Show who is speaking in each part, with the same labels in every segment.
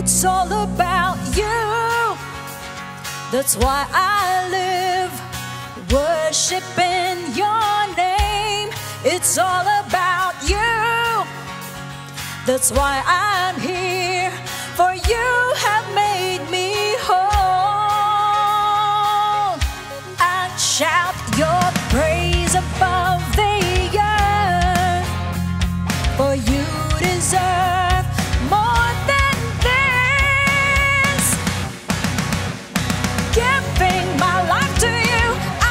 Speaker 1: It's all about you. That's why I live worshiping your name. It's all about you. That's why I'm here, for you have made me whole. I shout your praise above the earth, for you deserve more than this. Giving my life to you,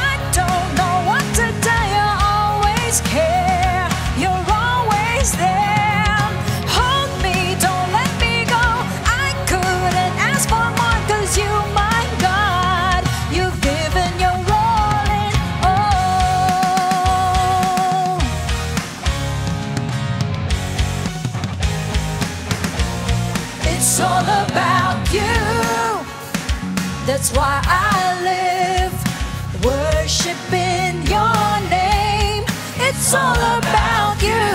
Speaker 1: I don't know what to do. You always care, you're always there. Hold me, don't let me go. I couldn't ask for more, 'cause you, my God, you've given your all in all. It's all about you. That's why I live worshiping your name. It's all about you.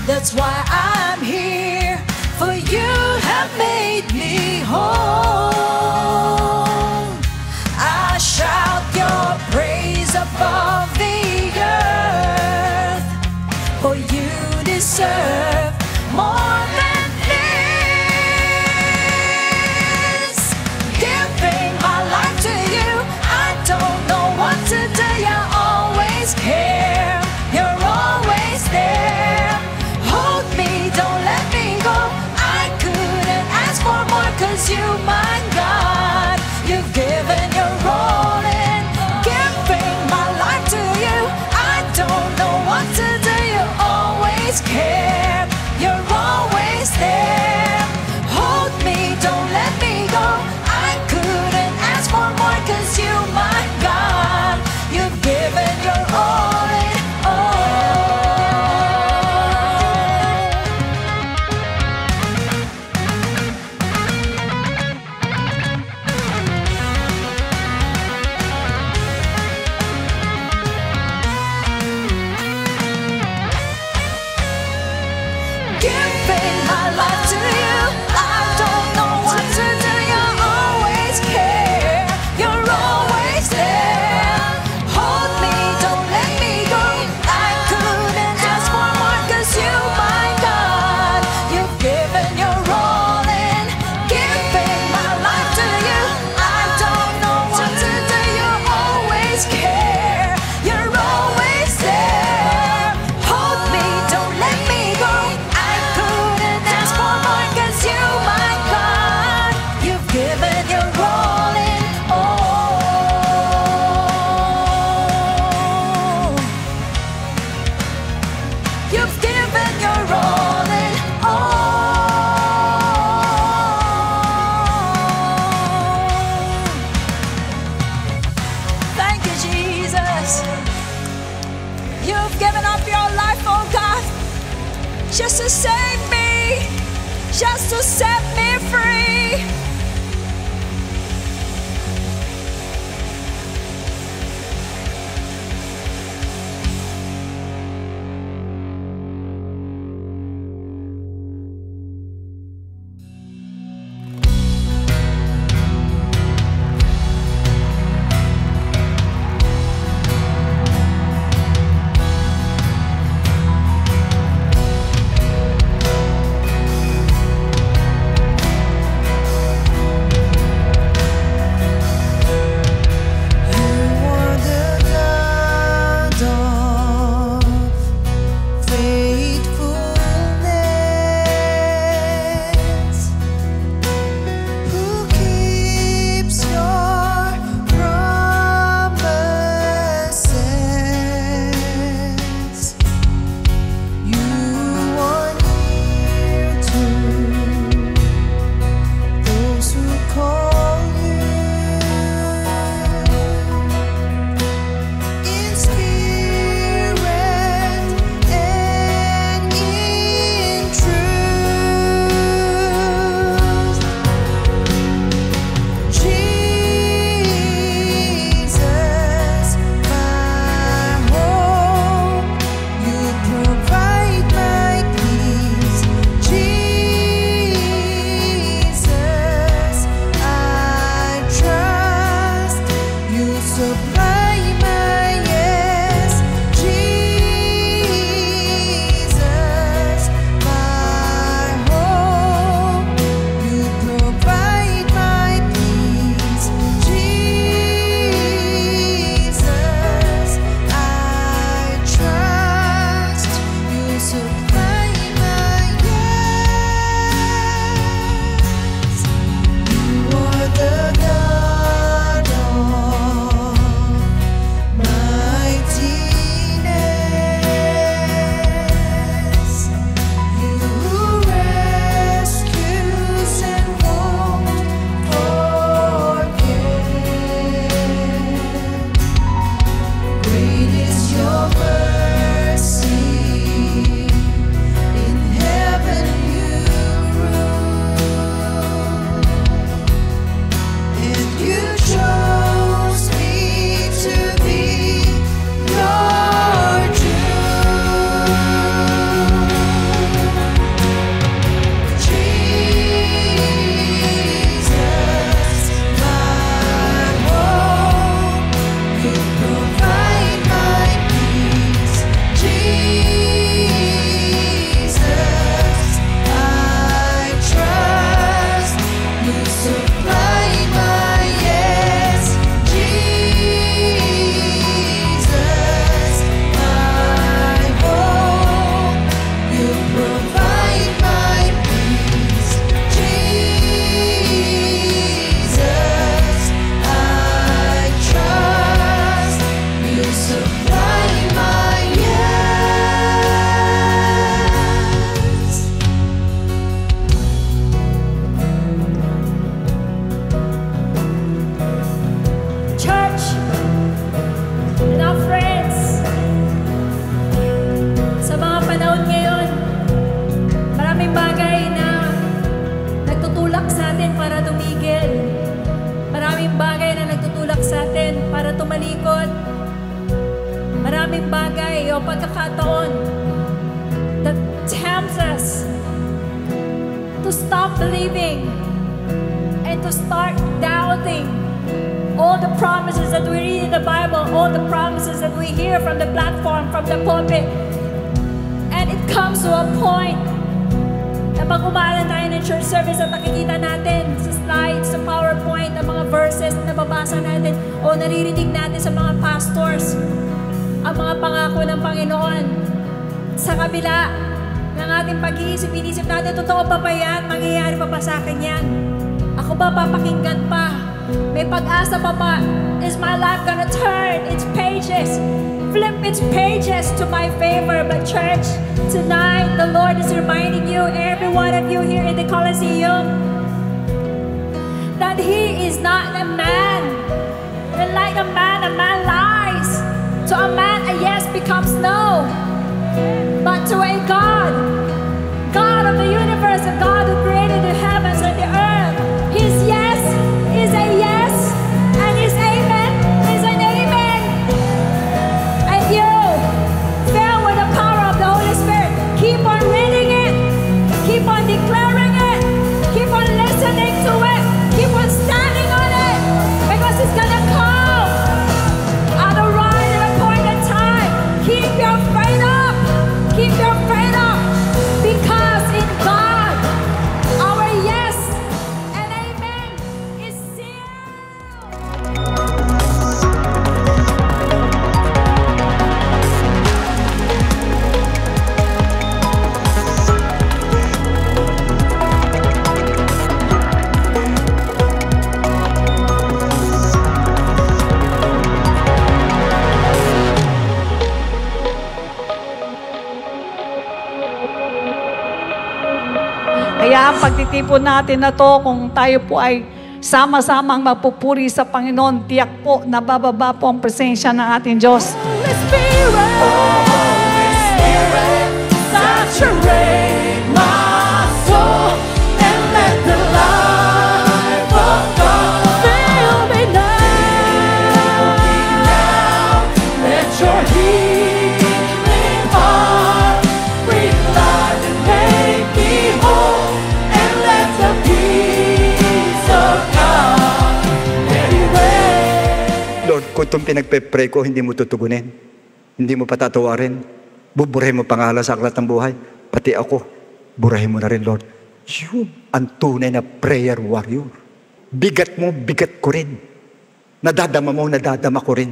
Speaker 1: That's why I'm here, for you have made me whole. I shout your praise above the earth, for you deserve more than this. Giving my life to you, I don't know what to do. You always care, you're always there. Hold me, don't let me go. I couldn't ask for more, 'cause you, my God, you've given your all in. Giving my life to you, I don't know what to do. You always care, you're always there. Hold me, don't let me go. I couldn't ask for more, 'cause you, my God, you've given your all in all. Giving my life to you, I don't know what to do. You always care, you're always there. Hold me, don't let me go. I couldn't ask for more, 'cause you, my God, you've given your all in. Giving my life to you, I don't know what to do. You always care, you're always there. Hold me, don't let me go. I couldn't ask for more, 'cause you, my God, you've given your all in all. You've given your all in all. Thank you, Jesus. You've given up your life, oh God, just to save me, just to set me free.
Speaker 2: Maraming bagay na nagtutulak sa atin para tumalikod. Maraming bagay o pagkakataon that tempts us to stop believing and to start doubting all the promises that we read in the Bible, all the promises that we hear from the platform, from the pulpit. And it comes to a point na pag umalan tayo ng church service at nakikita natin sa slides, sa PowerPoint, ang mga verses na nababasa natin o naririnig natin sa mga pastors, ang mga pangako ng Panginoon. Sa kabila ng ating pag-iisip, inisip natin, totoo pa ba yan? Mangyayari pa ba sa akin yan? Ako ba papakinggan pa? May pag-asa pa ba? Is my life gonna turn its pages? Flip its pages to my favor. But church, tonight the Lord is reminding you, every one of you here in the Colosseum, that He is not a man. And like a man lies. To a man, a yes becomes no. But to a God, God of the universe, a God who created the heavens and the earth, His yes is a yes, and His amen is an amen. And you, filled with the power of the Holy Spirit, keep on reading it, keep on declaring it, keep on listening to it, keep on standing on it, because it's gonna come at the right and appointed time. Keep your faith up, keep your faith up, because in God, our yes and amen is sealed.
Speaker 3: Kaya ang pagtitipon natin na to, kung tayo po ay sama-samang magpupuri sa Panginoon, tiyak po na bababa po ang presensya ng ating Diyos.
Speaker 1: Holy Spirit, saturate my soul and let the life of God fill me now. Let your healing heart breathe life and make me whole, and let the peace of God anyway.
Speaker 4: Lord, kung itong pinagpe-pray ko, hindi mo tutugunin, hindi mo patatawarin, buburahin mo pangalan sa aklat ng buhay, pati ako, burahin mo na rin, Lord. Yun ang tunay na prayer warrior. Bigat mo, bigat ko rin. Nadadama mo, nadadama ko rin.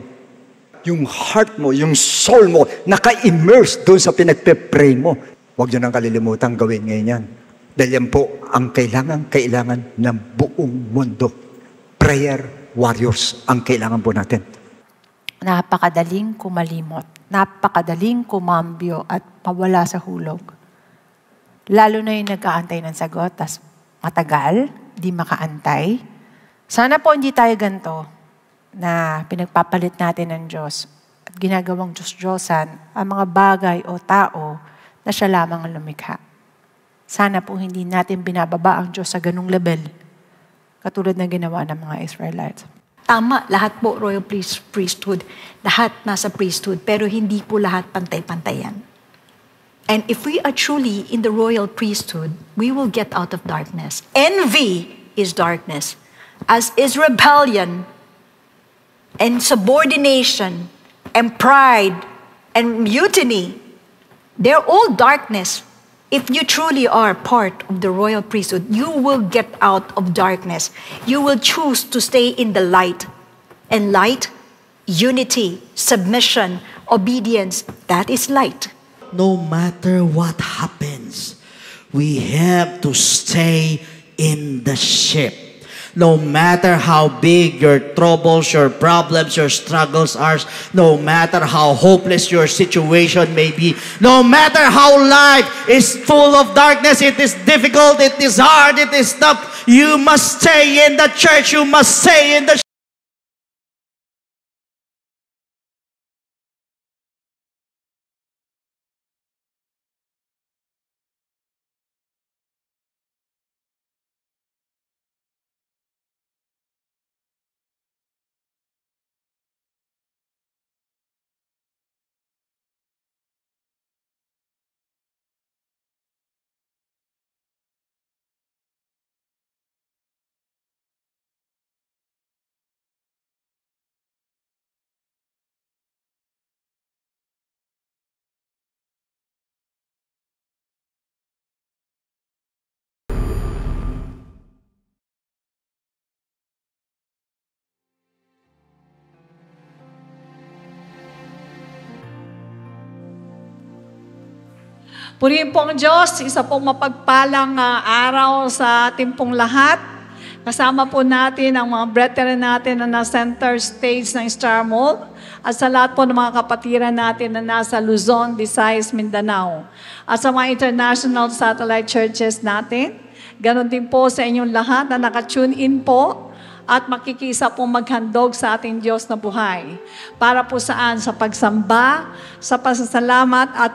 Speaker 4: Yung heart mo, yung soul mo, naka-immerse doon sa pinagpe-pray mo. Huwag nyo nang kalilimutan gawin ngayon yan. Dahil yan po ang kailangan ng buong mundo. Prayer warriors ang kailangan po natin.
Speaker 5: Napakadaling kumalimot, napakadaling kumambyo at pawala sa hulog. Lalo na yung nag-aantay ng sagot, tas matagal, di makaantay. Sana po hindi tayo ganito na pinagpapalit natin ng Diyos at ginagawang Diyos-Diyosan ang mga bagay o tao na siya lamang ang lumikha. Sana po hindi natin binababa ang Diyos sa ganung level, katulad na ginawa ng mga Israelites.
Speaker 6: Tama, lahat po royal priesthood. Lahat nasa priesthood, pero hindi po lahat pantay-pantayan. And if we are truly in the royal priesthood, we will get out of darkness. Envy is darkness, as is rebellion and subordination and pride and mutiny. They're all darkness. If you truly are part of the royal priesthood, you will get out of darkness. You will choose to stay in the light. And light, unity, submission, obedience, that is light.
Speaker 7: No matter what happens, we have to stay in the ship. No matter how big your troubles, your problems, your struggles are, no matter how hopeless your situation may be, no matter how life is full of darkness, it is difficult, it is hard, it is tough, you must stay in the church, you must stay in the
Speaker 3: Purihin po ang Diyos, isa pong mapagpalang araw sa ating pong lahat. Kasama po natin ang mga brethren natin na nasa center stage ng Star Mall at sa lahat po ng mga kapatiran natin na nasa Luzon, Visayas, Mindanao. At sa mga international satellite churches natin, ganon din po sa inyong lahat na nakatune in po at makikisa pong maghandog sa ating Diyos na buhay. Para po saan? Sa pagsamba, sa pasasalamat at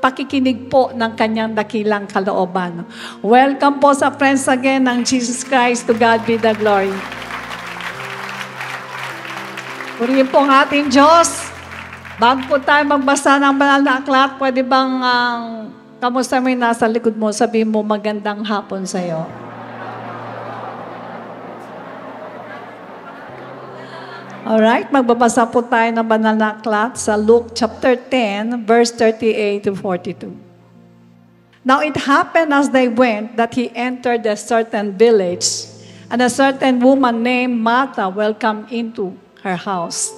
Speaker 3: pakikinig po ng kanyang dakilang kalooban. Welcome po sa Friends Again ng Jesus Christ. To God be the glory. Purihin po ang ating Diyos. Bago po tayo magbasa ng banal na aklat, pwede bang kamusta mo yung nasa likod mo, sabihin mo magandang hapon sa'yo. Alright, magbabasa po tayo ng banal na aklat sa Luke chapter 10, verse 38 to 42. Now it happened as they went that he entered a certain village, and a certain woman named Martha welcomed into her house.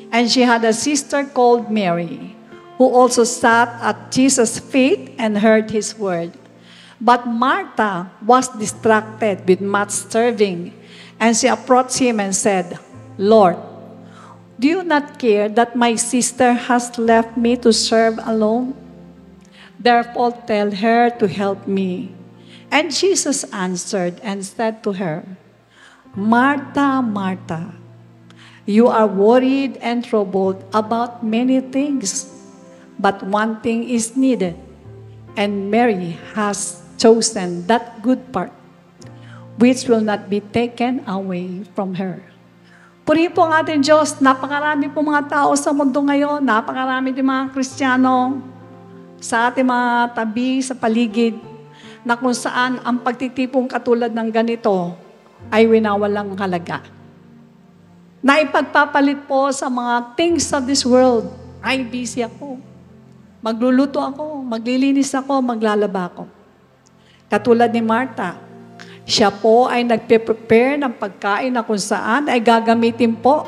Speaker 3: And she had a sister called Mary, who also sat at Jesus' feet and heard his word. But Martha was distracted with much serving, and she approached him and said, Lord, do you not care that my sister has left me to serve alone? Therefore tell her to help me. And Jesus answered and said to her, Martha, Martha, you are worried and troubled about many things, but one thing is needed, and Mary has chosen that good part, which will not be taken away from her. Purihin po ang ating Diyos, napakarami po mga tao sa mundo ngayon, napakarami din mga Kristiyano sa ating mga tabi, sa paligid, na kung saan ang pagtitipong katulad ng ganito ay winawalang halaga. Na ipagpapalit po sa mga things of this world, ay busy ako, magluluto ako, maglilinis ako, maglalaba ako. Katulad ni Martha, siya po ay nagpe-prepare ng pagkain na kung saan ay gagamitin po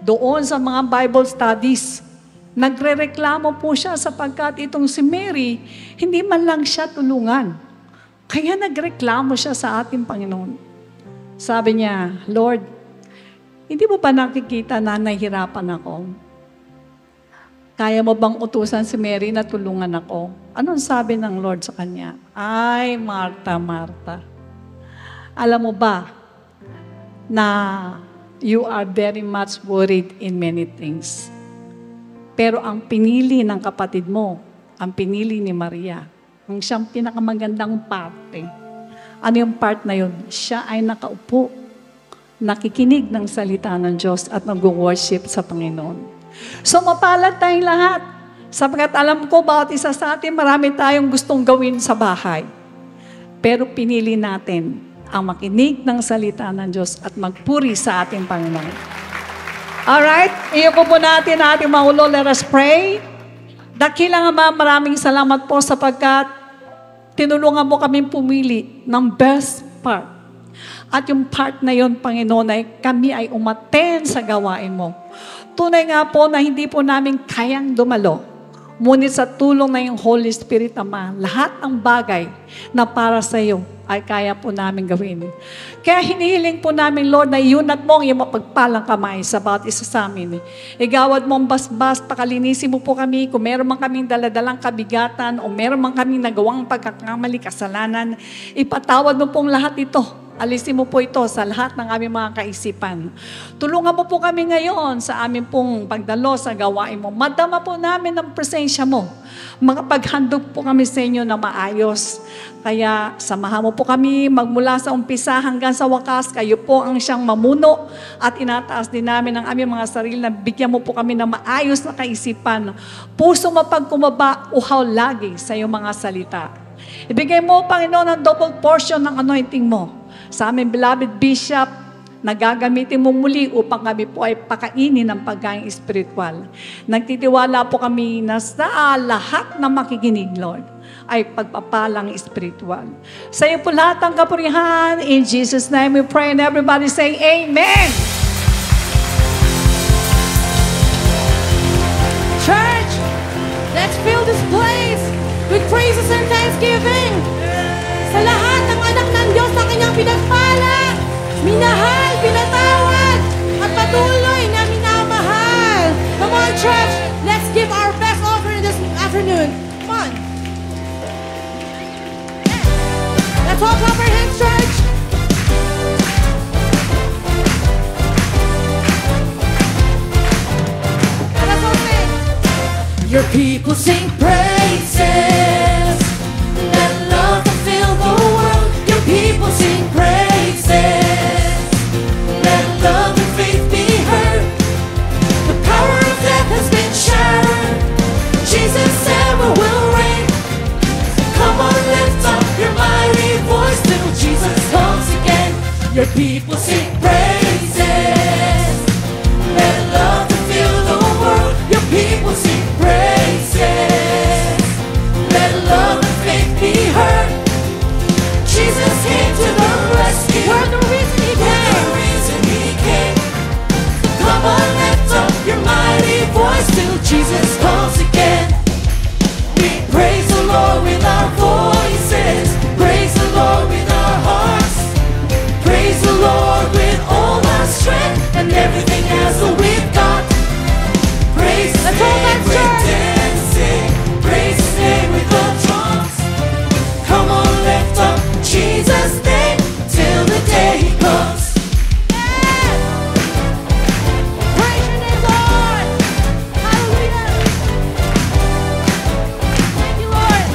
Speaker 3: doon sa mga Bible studies. Nagre-reklamo po siya sapagkat itong si Mary, hindi man lang siya tulungan. Kaya nagreklamo siya sa ating Panginoon. Sabi niya, Lord, hindi mo ba nakikita na nahihirapan ako? Kaya mo bang utusan si Mary na tulungan ako? Anong sabi ng Lord sa kanya? Ay, Martha, Martha. Alam mo ba na you are very much worried in many things. Pero ang pinili ng kapatid mo, ang pinili ni Maria, ang siyang pinakamagandang parte. Ano yung part na yun? Siya ay nakaupo, nakikinig ng salita ng Diyos at nag-worship sa Panginoon. So mapalad tayong lahat. Sapagkat alam ko, bawat isa sa atin, marami tayong gustong gawin sa bahay. Pero pinili natin ang makinig ng salita ng Diyos at magpuri sa ating Panginoon. Alright, iupo po natin ang ating mga ulo. Let us pray. Dakilang Ama, maraming salamat po sapagkat tinulungan mo kaming pumili ng best part. At yung part na yon, Panginoon, ay kami ay umaten sa gawain mo. Tunay nga po na hindi po namin kayang dumalo. Ngunit sa tulong na yung Holy Spirit, Ama, lahat ng bagay na para sa iyo ay kaya po namin gawin. Kaya hinihiling po namin, Lord, na iunat mo ang iyong mapagpalang kamay sa bawat isa sa amin. Igawad mo ang basbas, pakalinisin mo po kami. Kung meron man kaming daladalang kabigatan o meron man kaming nagawang pagkakamali, kasalanan, ipatawad mo pong lahat ito. Alisin mo po ito sa lahat ng aming mga kaisipan. Tulungan mo po kami ngayon sa aming pong pagdalo sa gawain mo. Madama po namin ang presensya mo. Makapaghandog po kami sa inyo na maayos. Kaya samahan mo po kami magmula sa umpisa hanggang sa wakas. Kayo po ang siyang mamuno at inataas din namin ang aming mga sarili na bigyan mo po kami ng maayos na kaisipan. Puso mapagkumaba, uhaw lagi sa iyong mga salita. Ibigay mo, Panginoon, ang double portion ng anointing mo sa aming beloved bishop na gagamitin mo muli upang kami po ay pakainin ng pagkain espiritual. Nagtitiwala po kami na sa lahat na makikinig, Lord, ay pagpapalang espiritual. Sa iyo po lahat ang kapurihan. In Jesus' name we pray and everybody say Amen.
Speaker 1: Church, let's fill this place with praise.
Speaker 2: minahal, pinatawad, at patuloy na minamahal. Come on, church, let's give our best offering this afternoon. Come on. Let's all clap our hands, church. And let's all sing. Your people sing praises. Let love fill the world. Your people sing praises. Let love and faith be heard. The power of death has been shattered. Jesus ever will reign. Come on, lift up your mighty voice till Jesus comes again. Your people sing praises. Let love fill the world. Your people sing praises. Let love and faith be heard. Jesus came to the rescue. We're the reason he came. We're the reason he came. Come on, lift up your mighty voice till Jesus comes again. We praise the Lord with our voices. Praise the Lord with our hearts. Praise the Lord with all our strength and everything else that we've got. Praise His name with dancing. Praise His name with the drums. Come on, lift up Jesus' name till the day He comes. Praise your name, Lord. Hallelujah. Thank you, Lord.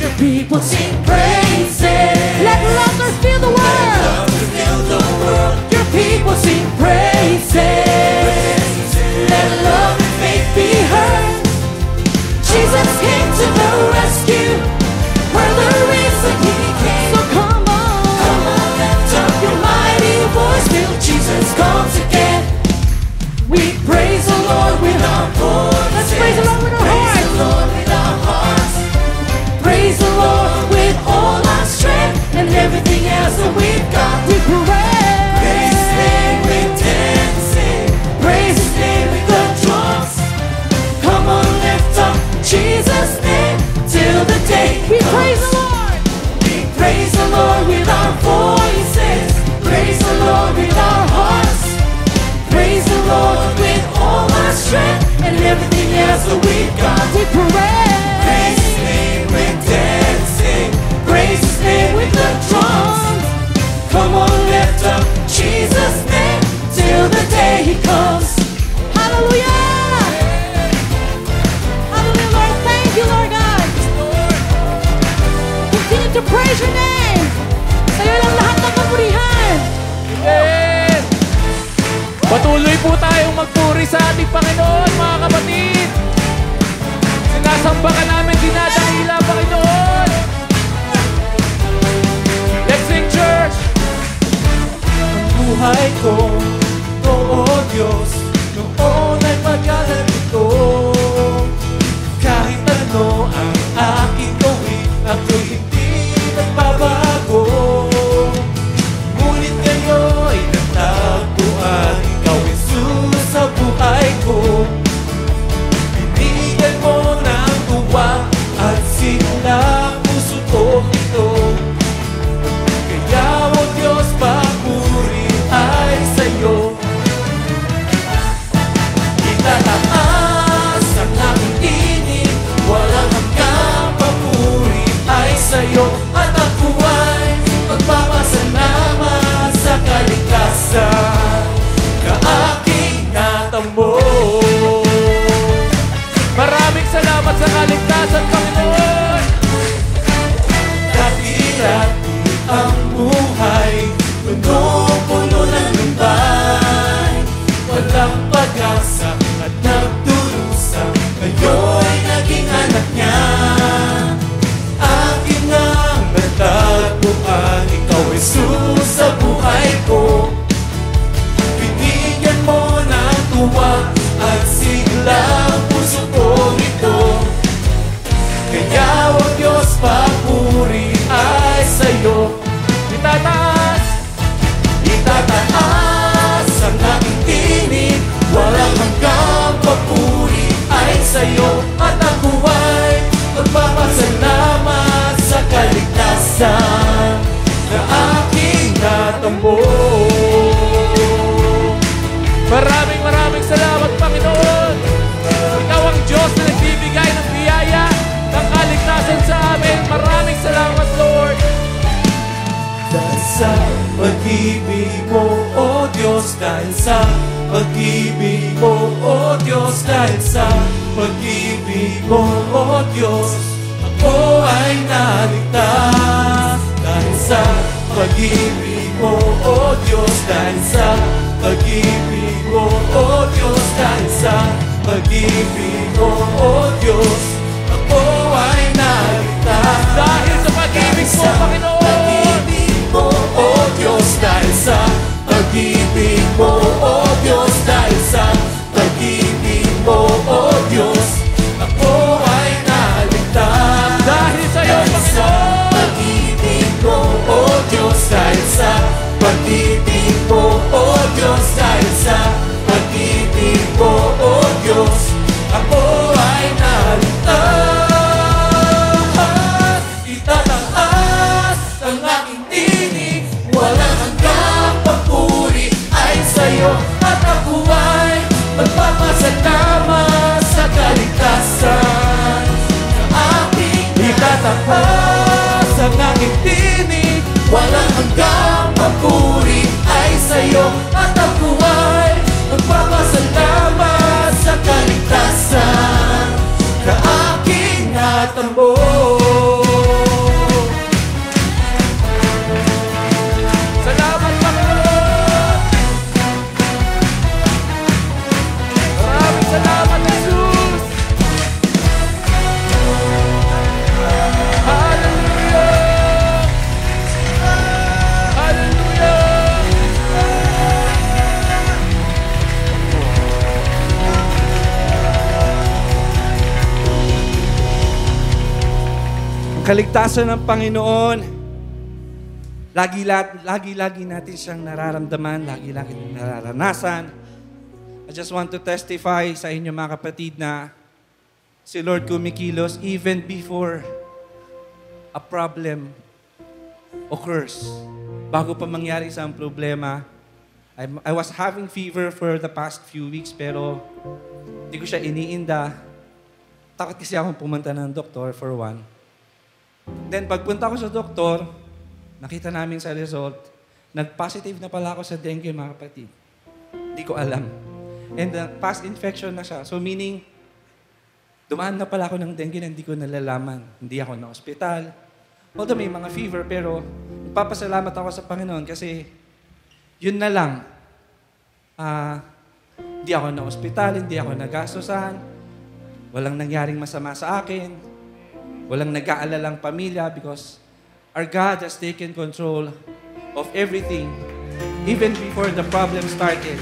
Speaker 2: Your people sing praises. Let laughter fill the world. Let laughter fill the world. Your people sing praises. Let love and faith be heard. Jesus came to the rescue. We're the reason He came. So come on, lift up your mighty voice till Jesus comes again. We praise the Lord with our voices. Let's praise the Lord with our hearts. Praise the Lord with our hearts. Praise the Lord with all our strength and everything else that we've got. We praise His name with dancing. Praise His name with the drums. Come on, lift up Jesus' name till the day we comes. Praise the Lord. We praise the Lord with our voices. Praise the Lord with our hearts. Praise the Lord with all our strength and everything else that we've got. We praise His name with dancing. Praise His name with the drums. Come on, lift up Jesus' name till the day He comes. Hallelujah. Hallelujah, Lord. Thank you, Lord God. Continue to praise your name. Sa'yo lang lahat ng kapurihan.
Speaker 8: Amen! Patuloy po tayong magpuri sa ating Panginoon, mga kapatid. Sinasamba ka namin, dinadakila, Panginoon. Let's sing, church! Ang buhay ko, oo Diyos, noon ay magkaganito. Kahit ano ang aking gawin, ako'y hindi nagbabago. Ngunit ngayon natagpuan, ikaw Jesus sa buhay ko. Binigyan mo ng tuwa at sigla puso ko ito. Kaya o Diyos, papuri ay sa'yo. Itataas ang aking tinig, walang hanggang papuri ay sa'yo. At ako ay magpapasalamat sa kaligtasan na aking natamo. Maraming salamat sa kaligtasan, Panginoon. Dati-dati ang buhay, puno-puno ng lumbay. Walang pag-asa at nagdurusa, ngayon naging anak niya. Akin ang natagpuan, ikaw Jesus sa buhay ko. mo, O Diyos, dahil sa pag-ibig mo, O Diyos, dahil sa pag-ibig mo, O Diyos, ako ay naligtas. Dahil sa pag-ibig mo, O Diyos, dahil sa pag-ibig mo, O Diyos, dahil sa pag-ibig mo, O Diyos, ako ay naligtas. Dahil sa pag-ibig mo, Panginoon, pag-ibig mo, O Diyos, dahil sa pag-ibig mo, O Diyos, dahil sa pag-ibig mo, O Diyos, ako ay naligtas. Dahil sa iyo, Panginoon, pag-ibig mo, O Diyos, dahil sa pag-ibig mo, O Diyos, dahil sa pag-ibig mo, O Diyos, ako ay naligtas. Itataas ang aking tinig, walang hanggang papuri ay sa'yo, at ako ay magpapasalamat sa kaligtasan na aking itataas ang aking tinig, walang hanggang papuri ay sa'yo, at ako ay magpapasalamat sa kaligtasan na aking natamo. Salamat, Panginoon! Maraming salamat, Jesus! Hallelujah! Hallelujah! Ang kaligtasan ng Panginoon, lagi natin siyang nararamdaman, lagi nararanasan. I just want to testify sa inyo mga kapatid na si Lord kumikilos even before a problem occurs. Bago pa mangyari isang problema, I was having fever for the past few weeks pero hindi ko siya iniinda. Takot kasi akong pumunta ng doktor for one. Then pagpunta ko sa doktor, nakita namin sa result, nag-positive na pala ako sa dengue mga kapatid. Hindi ko alam. And past infection na siya. So meaning, dumaan na pala ako ng dengue na hindi ko nalalaman. Hindi ako na ospital. Although may mga fever, pero nagpapasalamat ako sa Panginoon kasi yun na lang. Hindi ako na ospital, hindi ako nagastusan. Walang nangyaring masama sa akin. Walang nag-aalalang pamilya because our God has taken control of everything even before the problem started.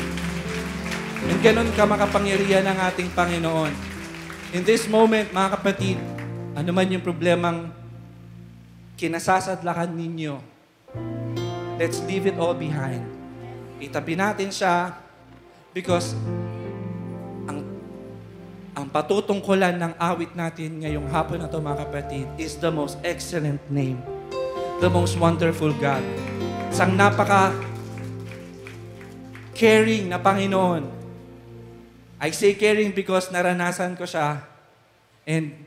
Speaker 8: And ganun ka makapangyarihan ng ating Panginoon. In this moment, mga kapatid, ano man yung problemang kinasasadlakan ninyo, let's leave it all behind. Itabi natin siya because ang patutungkulan ng awit natin ngayong hapon na ito, mga kapatid, is the most excellent name, the most wonderful God. Isang napaka-caring na Panginoon. I say caring because naranasan ko siya. And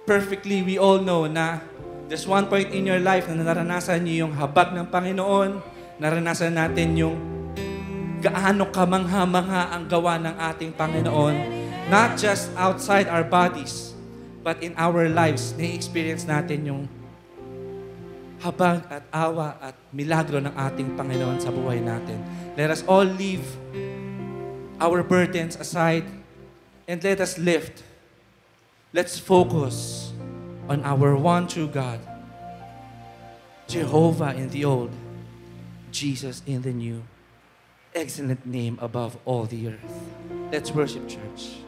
Speaker 8: perfectly, we all know na there's one point in your life na naranasan niyo yung habag ng Panginoon. Naranasan natin yung gaano kamangha-mangha ang gawa ng ating Panginoon. Not just outside our bodies, but in our lives, na-experience natin yung habag at awa at milagro ng ating Panginoon sa buhay natin. Let us all leave our burdens aside and let us lift. Let's focus on our one true God, Jehovah in the old, Jesus in the new, excellent name above all the earth. Let's worship, church.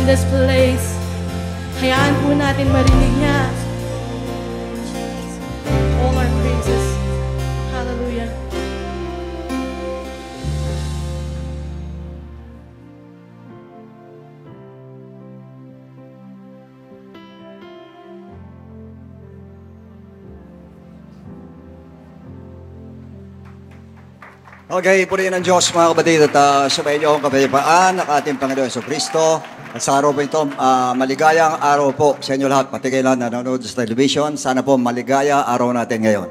Speaker 9: in this place. Hayaan po natin marinig niya. All our praises. Hallelujah.
Speaker 4: Okay, purihin ng Diyos mga kapatid at subayin niyo ang kapayapaan ng ating Panginoon Jesucristo. At sa araw po ito, maligayang araw po sa inyo lahat, pati kayo lahat na nanonood sa television. Sana po maligaya araw natin ngayon.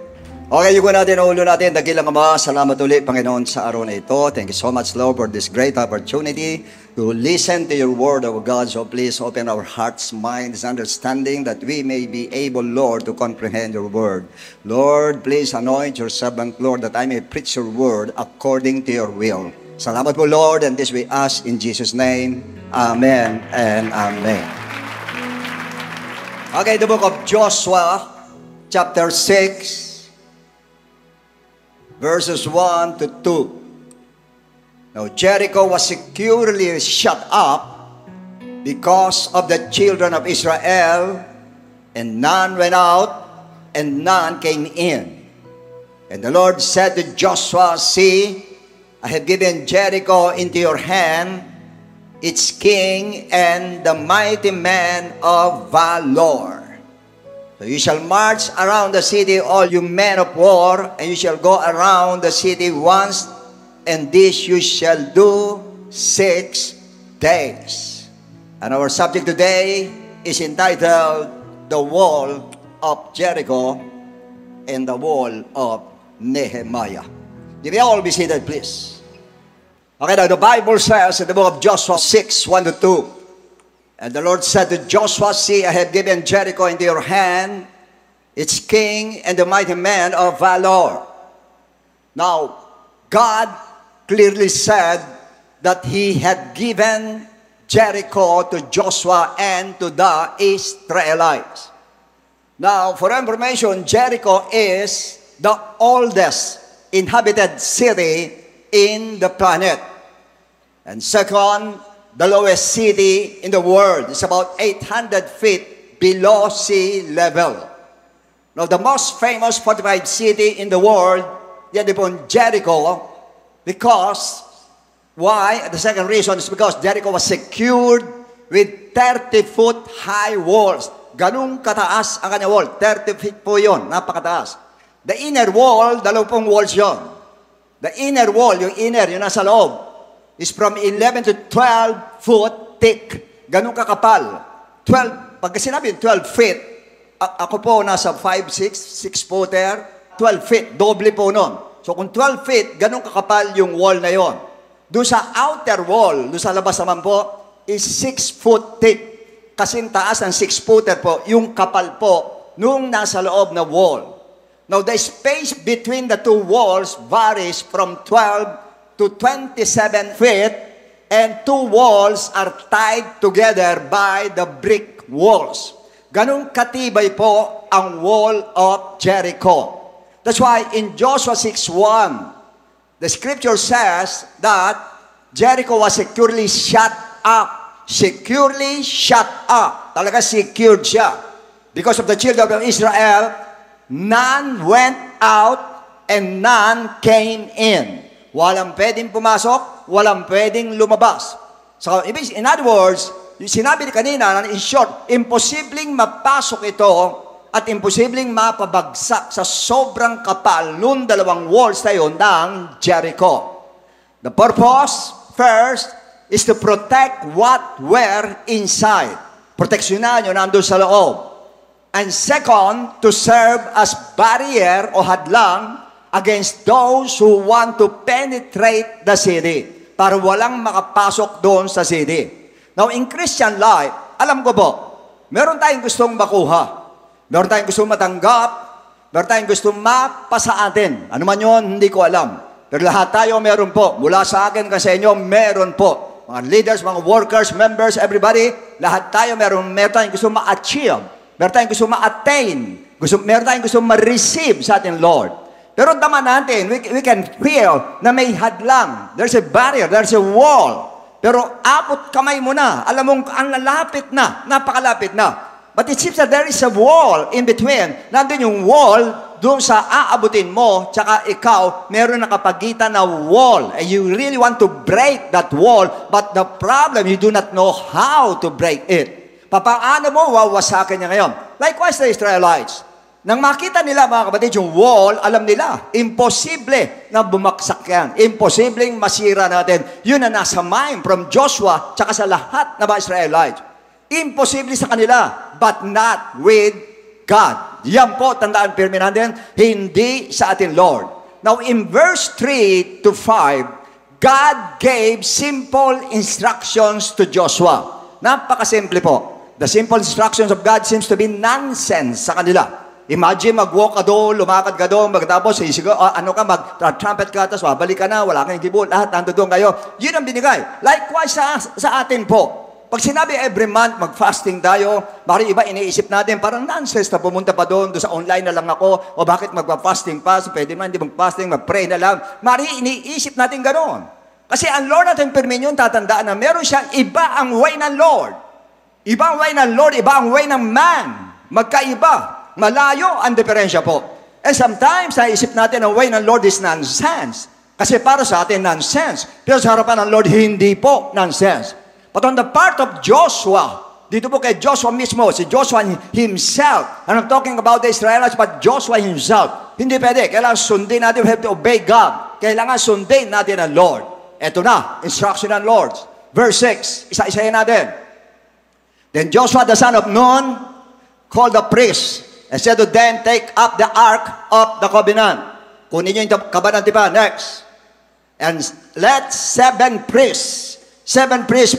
Speaker 4: Okay, yuko natin ang ulo natin. Dakilang Ama, salamat ulit Panginoon sa araw na ito. Thank you so much Lord for this great opportunity to listen to your word of God. So please open our hearts, minds, understanding that we may be able, Lord, to comprehend your word. Lord, please anoint your servant, Lord, that I may preach your word according to your will. Salamat po, Lord, and this we ask in Jesus' name. Amen and amen. Okay, the book of Joshua, chapter 6, verses 1 to 2. Now, Jericho was securely shut up because of the children of Israel, and none went out, and none came in. And the Lord said to Joshua, see, I have given Jericho into your hand, its king and the mighty man of valor. So you shall march around the city, all you men of war, and you shall go around the city once, and this you shall do 6 days. And our subject today is entitled, The Wall of Jericho and the Wall of Nehemiah. You may all be seated, please. Okay, now the Bible says in the book of Joshua 6, 1 to 2, and the Lord said to Joshua, see, I have given Jericho into your hand, its king and the mighty man of valor. Now, God clearly said that he had given Jericho to Joshua and to the Israelites. Now, for information, Jericho is the oldest inhabited city in the planet. And second, the lowest city in the world is about 800 feet below sea level. Now, the most famous fortified city in the world, yan po Jericho, because, why? The second reason is because Jericho was secured with 30-foot high walls. Ganun kataas ang kanya wall. 30 feet po yun, napakataas. The inner wall, 2 walls yun. The inner wall, yung nasa loob, is from 11 to 12 foot thick. Ganun kakapal. 12, pagka sinabi 12 feet, ako po nasa 5'6", 6-footer, 12 feet, doble po nun. So kung 12 feet, ganun kakapal yung wall na yon. Doon sa outer wall, doon sa labas naman po, is 6 foot thick. Kasing taas ng 6-footer po, yung kapal po, nung nasa loob na wall. Now, the space between the two walls varies from 12 to 27 feet, and two walls are tied together by the brick walls. Ganun katibay po ang wall of Jericho. That's why in Joshua 6:1, the scripture says that Jericho was securely shut up. Securely shut up. Talaga secured siya. Because of the children of Israel, none went out and none came in. Walang pwedeng pumasok, walang pwedeng lumabas. So, in other words, yung sinabi ni kanina, in short, imposibleng mapasok ito at imposibleng mapabagsak sa sobrang kapal nung 2 walls na yun ng Jericho. The purpose, first, is to protect what were inside. Proteksyonan yun nandun sa loob. And second, to serve as barrier o hadlang against those who want to penetrate the city. Para walang makapasok doon sa city. Now, in Christian life, alam ko po, meron tayong gustong makuha. Meron tayong gustong matanggap. Meron tayong gustong mapasa atin. Ano man yun, hindi ko alam. Pero lahat tayo meron po. Mula sa akin kasi inyo, meron po. Mga leaders, mga workers, members, everybody, lahat tayo meron tayong gustong ma-achieve. Meron tayong gustong ma-attain. Meron tayong gustong ma-receive sa ating Lord. Pero tama natin, we can feel na may hadlang. There's a barrier, there's a wall. Pero abot kamay mo na. Alam mong ang lalapit na, napakalapit na. But it seems that there is a wall in between. Nandun yung wall, doon sa aabutin mo, tsaka ikaw, meron nakapagitan na wall. And you really want to break that wall, but the problem, you do not know how to break it. Papaano mo wawasakin niya ngayon? Likewise, the Israelites. Nang makita nila, mga kapatid, yung wall, alam nila, imposible na bumaksak yan. Imposibleng masira natin. Yun na nasa mind from Joshua, tsaka sa lahat na mga Israelites. Imposible sa kanila, but not with God. Yan po, tandaan pirmi natin, hindi sa atin, Lord. Now, in verse 3 to 5, God gave simple instructions to Joshua. Napakasimple po. The simple instructions of God seems to be nonsense sa kanila. Imagine, mag-walk ka doon, lumakad ka doon, magtapos, mag-trumpet ka, tapos babalik ka na, wala kang keyboard, lahat nandoon kayo. Yun ang binigay. Likewise sa atin po. Pag sinabi every month, mag-fasting tayo, bakit iba iniisip natin, parang nonsense na pumunta pa doon sa online na lang ako, o bakit mag-fasting pa, so pwede man, hindi mag-fasting, mag-pray na lang. Mari, iniisip natin gano'n. Kasi ang Lord natin permin yun, tatandaan na meron siyang iba ang way ng Lord. Ibang way ng Lord, iba ang way ng man. Magkaiba. Malayo ang diferensya po. And sometimes, naisip natin ang way ng Lord is nonsense. Kasi para sa atin, nonsense. Pero sa harapan ng Lord, hindi po nonsense. But on the part of Joshua, dito po kay Joshua mismo, si Joshua himself, and I'm talking about the Israelites, but Joshua himself, hindi pwede. Kailangan sundin natin, we have to obey God. Kailangan sundin natin ang Lord. Ito na, instruction ng Lord. Verse 6, isa-isahin natin. Then Joshua the son of Nun called the priests and said to them, take up the ark of the covenant. Kunin nyo yung kabanang tipa. Next. And let 7 priests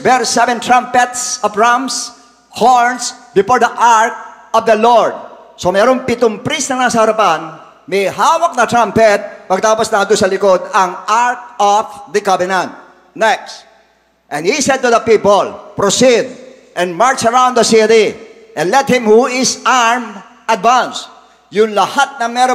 Speaker 4: bear 7 trumpets of rams, horns, before the ark of the Lord. So mayroong 7 priest na nasa harapan, may hawak na trumpet, pagtapos na doon sa likod, ang ark of the covenant. Next. And he said to the people, proceed and march around the city, and let him who is armed advance. Yung lahat na may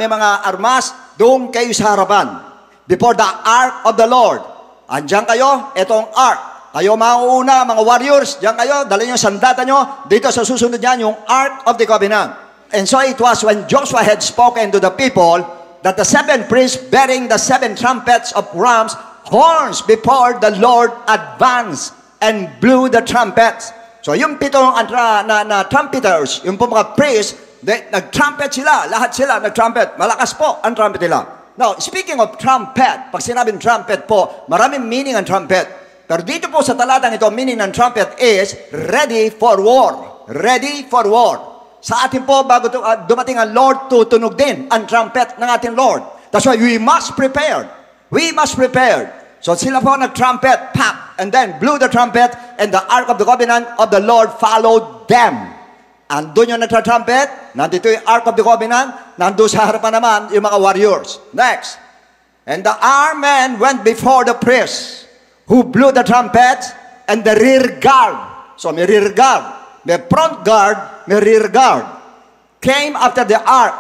Speaker 4: mga armas, doon kayo sa harapan. Before the ark of the Lord. Andiyan kayo, etong ark. Kayo mauuna, mga warriors, diyan kayo, dali nyo sandata nyo, dito sa susunod niyan, yung ark of the covenant. And so it was when Joshua had spoken to the people, that the 7 priests bearing the 7 trumpets of rams, horns before the Lord advanced and blew the trumpets. So yung 7 na trumpeters, yung po mga priests, nag-trumpet sila, lahat sila nag-trumpet. Malakas po ang trumpet nila. Now, speaking of trumpet, pag sinabing trumpet po, maraming meaning ang trumpet. Pero dito po sa talatang ito, meaning ng trumpet is ready for war. Ready for war. Sa atin po, bago dumating ang Lord, tutunog din ang trumpet ng ating Lord. That's why we must prepare. We must prepare. So sila po nag-trumpet, pop, and then blew the trumpet, and the ark of the covenant of the Lord followed them. Andun yung nagtra-trumpet, nandito yung ark of the covenant, nandun sa harapan naman yung mga warriors. Next. And the armed men went before the priests, who blew the trumpet, and the rear guard. So may rear guard, may front guard, may rear guard. Came after the ark,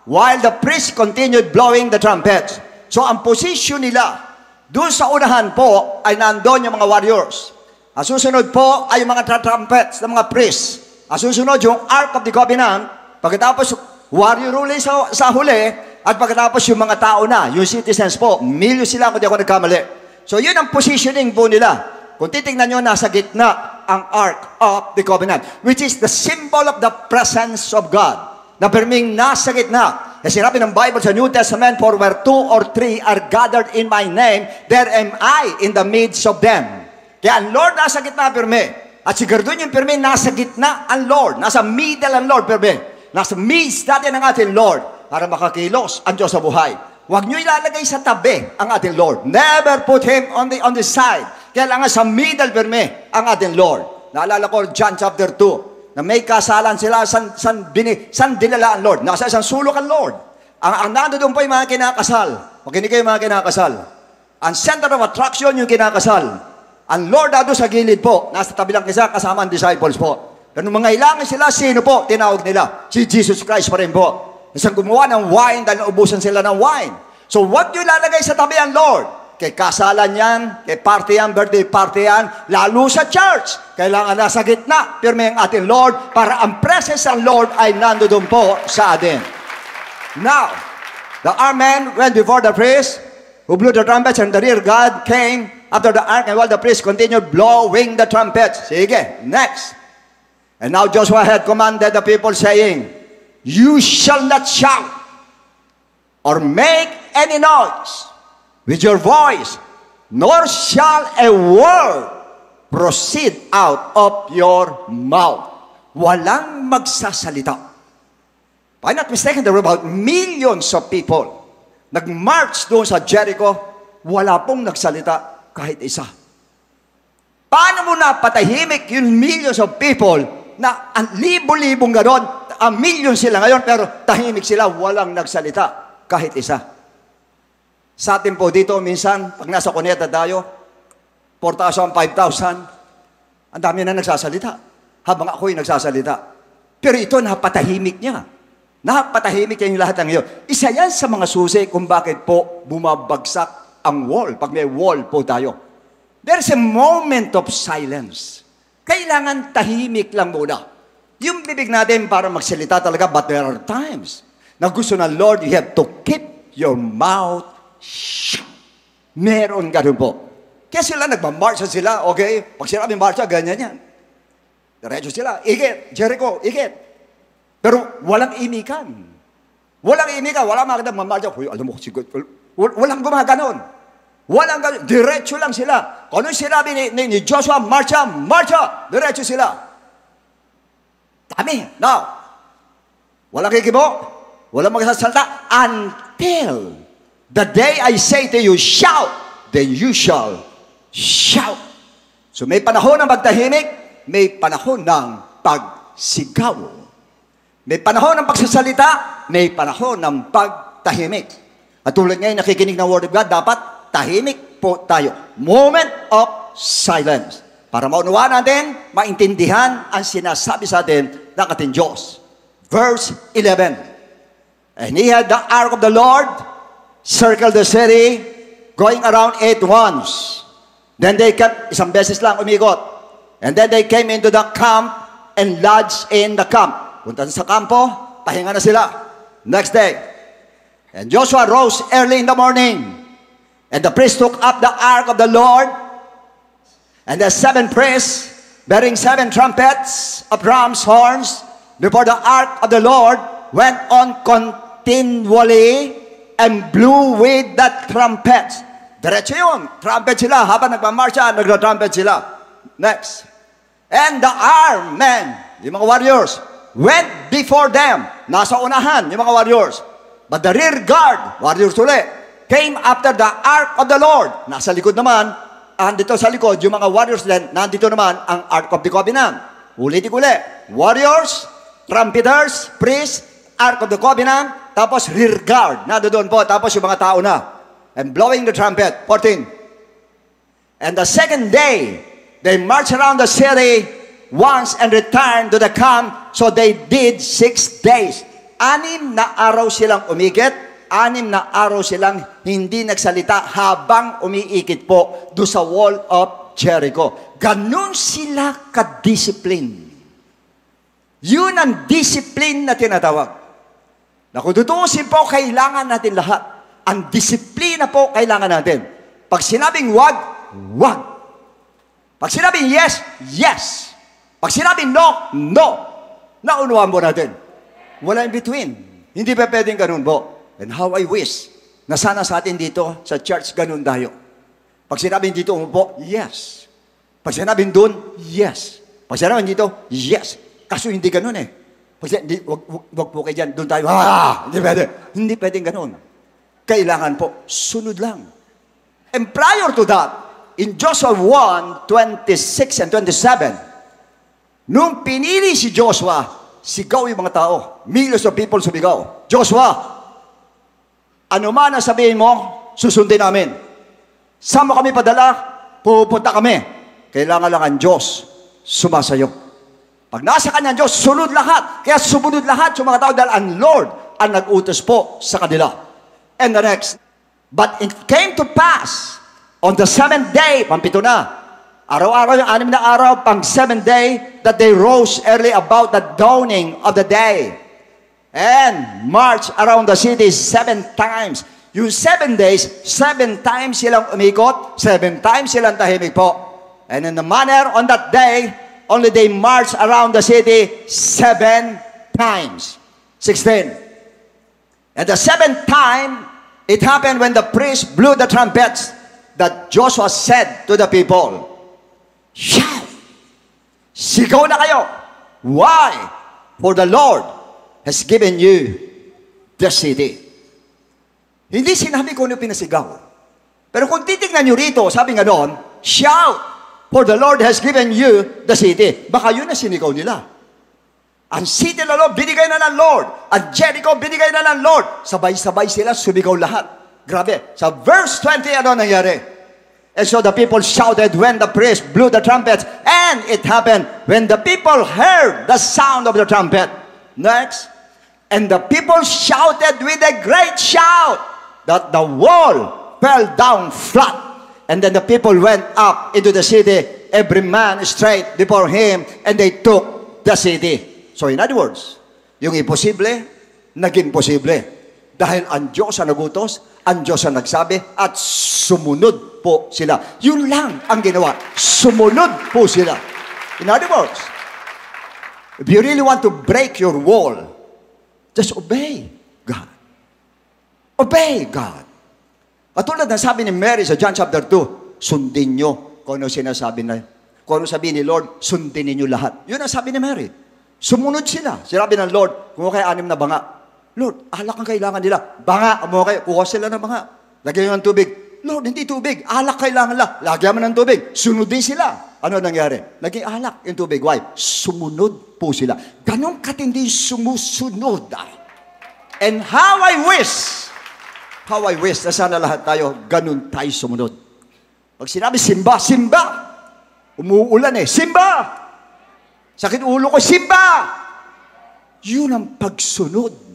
Speaker 4: while the priests continued blowing the trumpets. So ang position nila, doon sa unahan po, ay nandun yung mga warriors. Ang susunod po ay yung mga trumpets ng mga priests. Ang susunod yung ark of the covenant, pagkatapos warrior rule sa huli, at pagkatapos yung mga tao na, yung citizens po, milyo sila kung di ako nagkamali. So yun ang positioning po nila. Kung titingnan nyo, nasa gitna ang ark of the covenant, which is the symbol of the presence of God. Na perming nasa gitna. Kasi sinabi ng Bible sa New Testament, for where 2 or 3 are gathered in my name, there am I in the midst of them. Kaya ang Lord nasa gitna, perme. At siguro doon yung perme, nasa gitna ang Lord. Nasa middle ang Lord, perme. Nasa midst natin ang ating Lord para makakilos ang Diyos sa buhay. Huwag nyo ilalagay sa tabi ang ating Lord. Never put Him on the side. Kailangan sa middle, perme, ang ating Lord. Naalala ko, John chapter 2, na may kasalan sila, san dinala ang Lord? Nasa isang sulok ang Lord. Ang nando doon po yung mga kinakasal. Makinig kayo mga kinakasal. Ang center of attraction yung kinakasal. Ang Lord na doon sa gilid po, nasa tabi lang isa kasama ang disciples po. Pero nung mga ilangan sila, sino po? Tinawag nila. Si Jesus Christ pa rin po. Isang gumawa ng wine dahil naubusan sila ng wine. So what nyo lalagay sa tabi ang Lord? Kay kasalan yan, kay party yan, birthday party yan, lalo sa church. Kailangan nasa gitna, pirme ang ating Lord, para ang presence ng Lord ay nandoon po sa atin. Now, the armed men went before the priest, who blew the trumpets, and the rear guard came after the ark, and while the priest continued blowing the trumpets. Sige, next. And now Joshua had commanded the people, saying, you shall not shout or make any noise with your voice, nor shall a word proceed out of your mouth. Walang magsasalita. If I'm not mistaken, there were about millions of people. Nag-march doon sa Jericho, wala pong nagsalita kahit isa. Paano mo napatahimik yung millions of people na ang libo-libong ganon, ang million sila ngayon, pero tahimik sila, walang nagsalita kahit isa. Sa atin po dito, minsan, pag nasa Cuneta tayo, 4,000, 5,000, ang dami na nagsasalita. Habang ako'y nagsasalita. Pero ito, napatahimik niya. Napatahimik niya yung lahat ng iyo. Isa yan sa mga susi kung bakit po bumabagsak ang wall. Pag may wall po tayo. There's a moment of silence. Kailangan tahimik lang muna. Yung bibig natin para magsalita talaga, but there are times na gusto ng Lord, you have to keep your mouth shh. Meron ganun po. Kaya sila, nagmamarcha sila, okay? Pag sila may marcha, ganyan yan. Diretso sila, ikit, Jericho, ikit. Pero walang imikan. Walang imikan, walang makita, mamarcha. Uy, alam mo, walang gumaganon. Walang ganon, diretso lang sila. Kung anong sinabi ni Joshua, marcha, marcha, diretso sila. Dami, now, walang kikibo, walang magsasalta, until the day I say to you, shout, then you shall shout. So may panahon ng pagtahimik, may panahon ng pagsigaw. May panahon ng pagsasalita, may panahon ng pagtahimik. At tulad ngayon nakikinig ng Word of God, dapat tahimik po tayo. Moment of silence. Para maunawaan natin, maintindihan ang sinasabi sa atin ng ating Diyos. Verse 11. And he had the ark of the Lord, circled the city, going around 8 once. Then they kept, isang beses lang umikot. And then they came into the camp and lodged in the camp. Punta sa kampo, pahinga na sila. Next day. And Joshua rose early in the morning. And the priest took up the ark of the Lord. And the 7 priests, bearing 7 trumpets of ram's horns, before the ark of the Lord, went on continually and blew with the trumpets. Diretso yun. Trumpet sila. Habang nagmamarsya, nagla-trumpet sila. Next. And the armed men, yung mga warriors, went before them. Nasa unahan, yung mga warriors. But the rear guard, warriors ulit, came after the ark of the Lord. Nasa likod naman, andito sa likod, yung mga warriors din, nandito naman ang ark of the covenant. Ulitin ulit. Warriors, trumpeters, priests, ark of the covenant, tapos rear guard. Nado doon po, tapos yung mga tao na. And blowing the trumpet. 14. And the second day, they marched around the city once and returned to the camp. So they did 6 days. 6 na araw silang umikit. 6 na araw silang hindi nagsalita habang umiikit po do sa wall of Jericho. Ganun sila ka-discipline. Yun ang discipline na tinatawag. Na kung tutuusin po, kailangan natin lahat. Ang disiplina po kailangan natin. Pag sinabing wag, wag. Pag sinabing yes, yes. Pag sinabing no, no. Naunawaan po natin. Wala in between. Hindi pa pwedeng ganun po. And how I wish na sana sa atin dito, sa church, ganun tayo. Pag sinabing dito umupo, yes. Pag sinabing doon, yes. Pag sinabing dito, yes. Kaso hindi ganun eh. Pag sinabing, wag po kayo dyan, doon tayo, hindi pwede. Hindi pwedeng ganun. Kailangan po, sunod lang. And prior to that, in Joshua 1, 26 and 27, nung pinili si Joshua, sigaw yung mga tao. Millions of people sumigaw. Joshua, ano man ang sabihin mo, susundin namin. Saan mo kami padala, pupunta kami. Kailangan lang ang Diyos sumasayo. Pag nasa kanyang Diyos, sunod lahat. Kaya sumunod lahat yung mga tao dahil ang Lord ang nag-utos po sa kanila. And the next, but it came to pass On the seventh day, pampito na. Araw-araw yung 6 na araw, pang seventh day, that they rose early about the dawning of the day. And marched around the city 7 times. Yung 7 days, 7 times silang umikot, 7 times silang tahimik po. And in the manner on that day, only they marched around the city 7 times. 16. At the 7th time, it happened when the priest blew the trumpets that Joshua said to the people, shout! Sigaw na kayo! Why? For the Lord has given you the city. Hindi sinabi ko ano pinasigaw. Pero kung titignan nyo rito, sabi nga doon, shout! For the Lord has given you the city. Baka yun na sinigaw nila. Ang city ng Lord, binigay na ng Lord. Ang Jericho, binigay na ng Lord. Sabay-sabay sila, sumigaw lahat. Grabe. Sa verse 20, ano nangyari? And so the people shouted when the priest blew the trumpets. And it happened when the people heard the sound of the trumpet. Next. And the people shouted with a great shout that the wall fell down flat. And then the people went up into the city, every man straight before him, and they took the city. So in other words, yung imposible, naging posible. Dahil ang Diyos ang nagutos, ang Diyos ang nagsabi, at sumunod po sila. Yun lang ang ginawa. Sumunod po sila. In other words, if you really want to break your wall, just obey God. Obey God. Katulad ng sabi ni Mary sa John chapter 2, sundin nyo kung ano sinasabi na, kung ano sabi ni Lord, sundin ninyo lahat. Yun ang sabi ni Mary. Sumunod sila. Sinabi ng Lord, kung kayo 6 na banga. Lord, alak ang kailangan nila. Banga, mo kayo, kuha sila ng banga. Lagyan nyo ng tubig. Lord, hindi tubig. Alak kailangan nila. Lagyan mo ng tubig. Sunodin sila. Ano nangyari? Naging alak yung tubig. Why? Sumunod po sila. Ganon katindi sumusunod. And how I wish na sana lahat tayo, ganun tayo sumunod. Pag sinabi, simba, simba. Umuulan simba. Sakit ulo ko, simba. Yun ang pagsunod.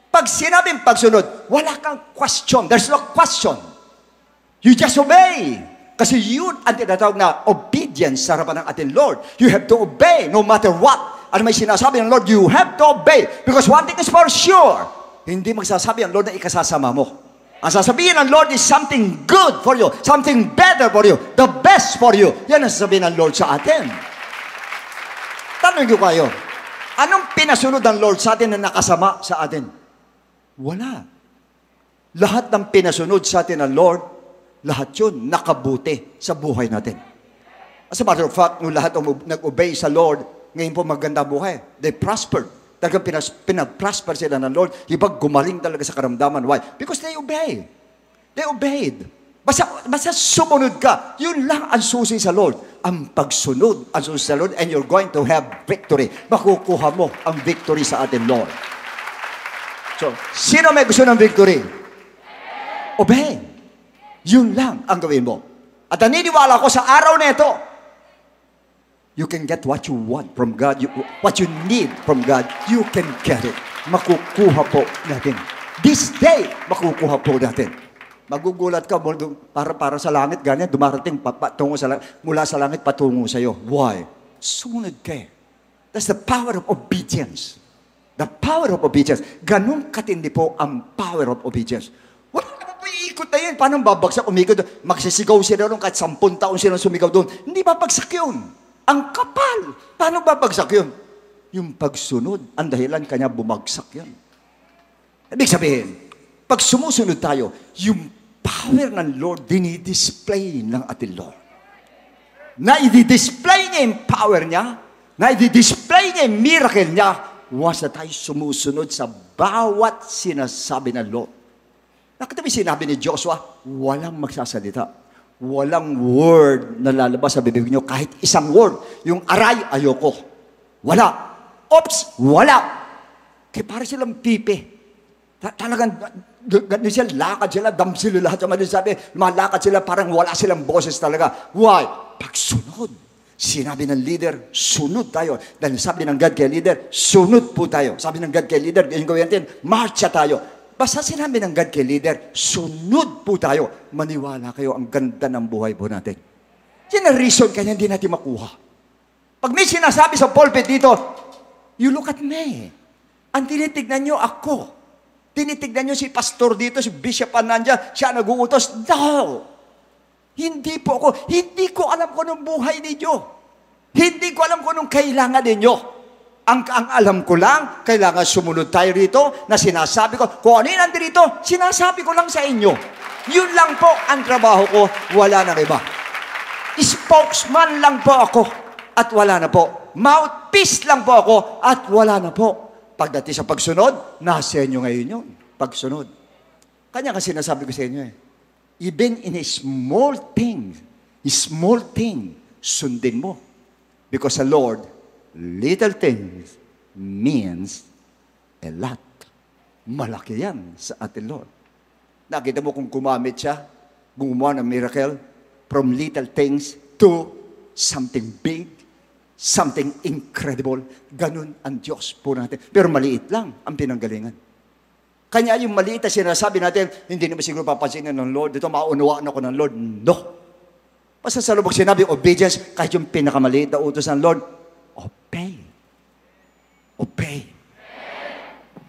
Speaker 4: Pag sinabing pagsunod, wala kang question. There's no question. You just obey. Kasi yun ang tinatawag na obedience sa harapan ng ating Lord. You have to obey no matter what. Ano may sinasabi ng Lord, you have to obey. Because one thing is for sure, hindi magsasabi ang Lord na ikasasama mo. Ang sasabihin ng Lord is something good for you, something better for you, the best for you. Yan ang sasabihin ng Lord sa atin. Tanong ko kayo, anong pinasunod ng Lord sa atin na nakasama sa atin? Wala. Lahat ng pinasunod sa atin ng Lord, lahat yun nakabuti sa buhay natin. As a matter of fact, nung lahat nag-obey sa Lord, ngayon po maganda buhay. They prospered. Talagang pinag-prosper sila ng Lord. Ibang gumaling talaga sa karamdaman. Why? Because they obeyed. They obeyed. Basta sumunod ka. Yun lang ang susi sa Lord. Ang pagsunod ang susi sa Lord, and you're going to have victory. Makukuha mo ang victory sa atin, Lord. So, sino may gusto ng victory? Obey. Yun lang ang gawin mo. At naniniwala ko sa araw na ito, you can get what you want from God. What you need from God, you can get it. Makukuha po natin. This day, makukuha po natin. Magugulat ka para sa langit, ganyan, dumarating patungo sa langit, mula sa langit patungo sa iyo. Why? Sumunod ka. That's the power of obedience. The power of obedience. Ganun katindi po ang power of obedience. Wala naman po iikot na yun. Paano babagsak, umikot? Magsisigaw sila doon, kahit 10 taon sila sumigaw doon. Hindi babagsak yun. Ang kapal. Paano babagsak yun? Yung pagsunod, ang dahilan kanya bumagsak yun. Ibig sabihin, pag sumusunod tayo, yung power ng Lord, dinidisplay ng ating Lord. Na i-display niya yung power niya, na i-display niya yung miracle niya, once na tayo sumusunod sa bawat sinasabi ng Lord. Nakita mo yung sinabi ni Joshua, walang magsasalita. Walang word na lalabas sa bibig niyo, kahit isang word. Yung aray, ayoko. Wala. Oops, wala. Kaya para silang pipi. Talagang, ganun sila, lakad sila, damsilo lahat. Sabi, malakad sila, parang wala silang boses talaga. Why? Pagsunod. Sinabi ng leader, sunod tayo. Dahil sabi ng God kay leader, sunod po tayo. Sabi ng God kay leader, yung gawin natin, marcha tayo. basta sinabi ng God kay leader, sunod po tayo. Maniwala kayo, ang ganda ng buhay po natin. Yan ang reason kaya hindi natin makuha. Pag may sinasabi sa pulpit dito, you look at me. Ang tinitignan nyo ako. Tinitignan nyo si pastor dito, si bishop nandiyan, siya nag-uutos. No! Hindi po ako. Hindi ko alam kung anong buhay ninyo. Hindi ko alam kung anong kailangan ninyo. Ang alam ko lang, kailangan sumunod tayo rito na sinasabi ko. Kung ano yung nandito, sinasabi ko lang sa inyo. Yun lang po ang trabaho ko, wala nang iba. Spokesman lang po ako at wala na po. Mouthpiece lang po ako at wala na po. Pagdating sa pagsunod, nasa inyo ngayon yun. Pagsunod. Kanya kasi sinasabi ko sa inyo even in a small thing, sundin mo. Because the Lord, little things means a lot. Malaki yan sa ating Lord. Nakita mo kung gumamit siya, gumawa ng miracle, from little things to something big, something incredible. Ganun ang Diyos po natin. Pero maliit lang ang pinanggalingan. Kanya yung maliit na sinasabi natin, hindi naman siguro papansinin ng Lord. Dito maunawaan ako ng Lord. No. Basta sa lubog sinabi, obedience, kahit yung pinakamaliit na utos ng Lord, obey. Obey.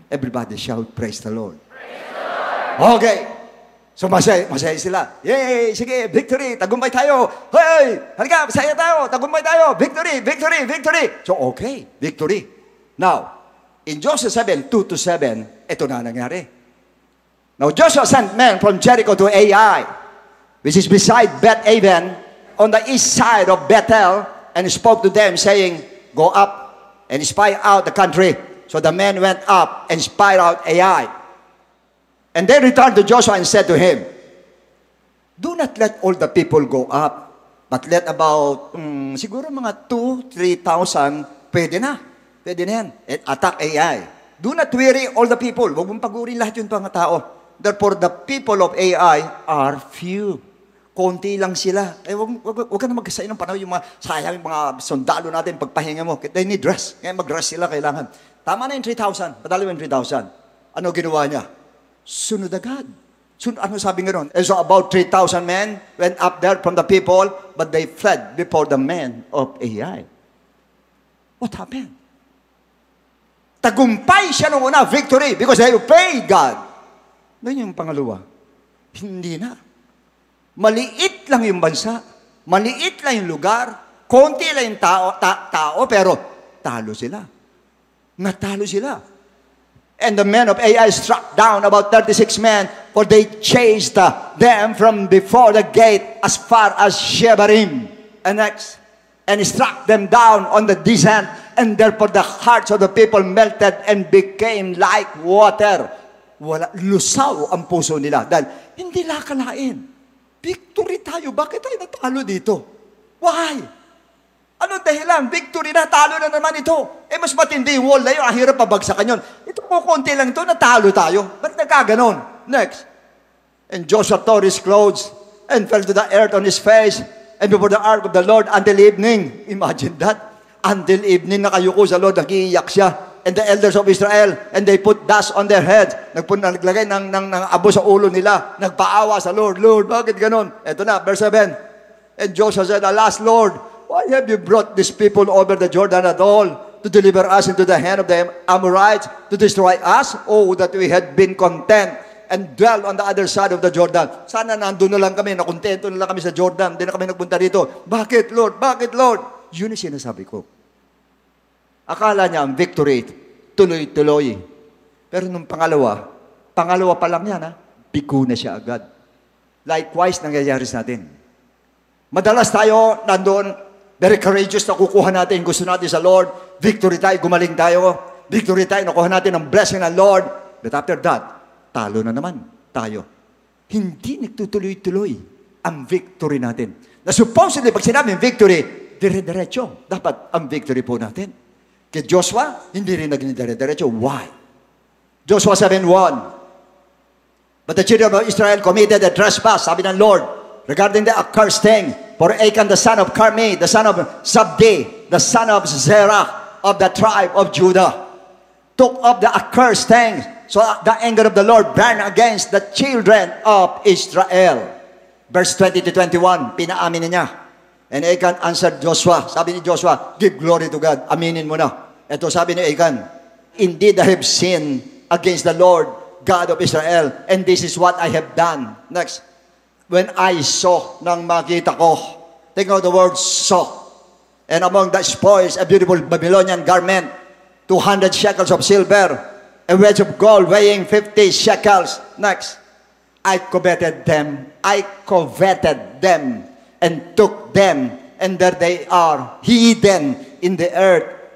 Speaker 4: Everybody shout, praise the Lord. Praise the Lord. Okay. So masaya sila. Yay! Sige, victory! Tagumpay tayo! Hey! Halika, masaya tayo! Tagumpay tayo! Victory! Victory! Victory! So okay, victory. Now, in Joshua 7, 2-7, ito na nangyari. Now Joshua sent men from Jericho to Ai, which is beside Beth-aven, on the east side of Bethel, and spoke to them, saying, go up and spy out the country. So the men went up and spied out Ai. And they returned to Joshua and said to him, do not let all the people go up, but let about, siguro mga 2,000-3,000, pwede na. Pwede na yan. And attack Ai. Do not weary all the people. Huwag mong pagurin lahat yung mga tao. Therefore, the people of Ai are few. Konti lang sila. Huwag ka na magkasay ng panahon yung mga sayang, yung mga sundalo natin, pagpahinga mo. They need rest. Kaya mag-rest sila kailangan. Tama na yung 3,000. Padalo yung 3,000. Ano ginawa niya? Sunod agad. Ano sabi nga ron? And so about 3,000 men went up there from the people, but they fled before the men of Ai. What happened? Tagumpay siya nung una, victory, because they obeyed God. Ngayon yung pangalawa, hindi na. Maliit lang yung bansa, maliit lang yung lugar, konti lang yung tao, pero talo sila. Natalo sila. And the men of Ai struck down about 36 men, for they chased them from before the gate as far as Shebarim. And next, and struck them down on the descent, and therefore the hearts of the people melted and became like water. Wala, lusaw ang puso nila. Dahil hindi lakalain. Victory tayo. Bakit tayo natalo dito? Why? Anong dahilan? Victory na, talo na naman ito. Mas matindi yung wall na yun, ang hirap pabagsakan yun. Ito po, konti lang ito, natalo tayo. Ba't nagkaganon? Next. And Joshua tore his clothes and fell to the earth on his face and before the ark of the Lord until evening. Imagine that. Until evening, nakayuko sa Lord, nag-iiyak siya. And the elders of Israel, and they put dust on their heads. Naglagay ng abo sa ulo nila. Nagpaawa sa Lord. Lord, bakit ganon? Ito na, verse 7. And Joshua said, alas, Lord, why have you brought these people over the Jordan at all to deliver us into the hand of the Amorites to destroy us? Oh, that we had been content and dwell on the other side of the Jordan. Sana nandun na lang kami, nakontento na lang kami sa Jordan, hindi na kami nagpunta dito. Bakit, Lord? Bakit, Lord? Yun ang sinasabi ko. Akala niya ang victory, tuloy-tuloy. Pero nung pangalawa pa lang yan, bigo na siya agad. Likewise, nangyayari sa atin. Madalas tayo nandun, very courageous na kukuha natin, gusto natin sa Lord, victory tayo, gumaling tayo, victory tayo, nakuha natin ang blessing ng Lord. But after that, talo na naman tayo. Hindi nagtutuloy-tuloy ang victory natin. Na supposedly, pag sinabing victory, dire-diretso. Dapat ang victory po natin. Kay Joshua, hindi rin naging dire-diretso. Why? Joshua 7:1. But the children of Israel committed a trespass, sabi ng Lord, regarding the accursed thing. For Achan, the son of Carmi, the son of Zabdi, the son of Zerah, of the tribe of Judah, took up the accursed thing So the anger of the Lord burned against the children of Israel. Verse 20 to 21, pinaamin niya. And Achan answered Joshua. Sabi ni Joshua, give glory to God. Aminin mo na. Ito sabi ni Achan, indeed I have sinned against the Lord, God of Israel, and this is what I have done. Next. When I saw, nang makita ko, take note the word saw, and among the spoils, a beautiful Babylonian garment, 200 shekels of silver, a wedge of gold weighing 50 shekels. Next. I coveted them, and took them, and there they are, hidden in the earth,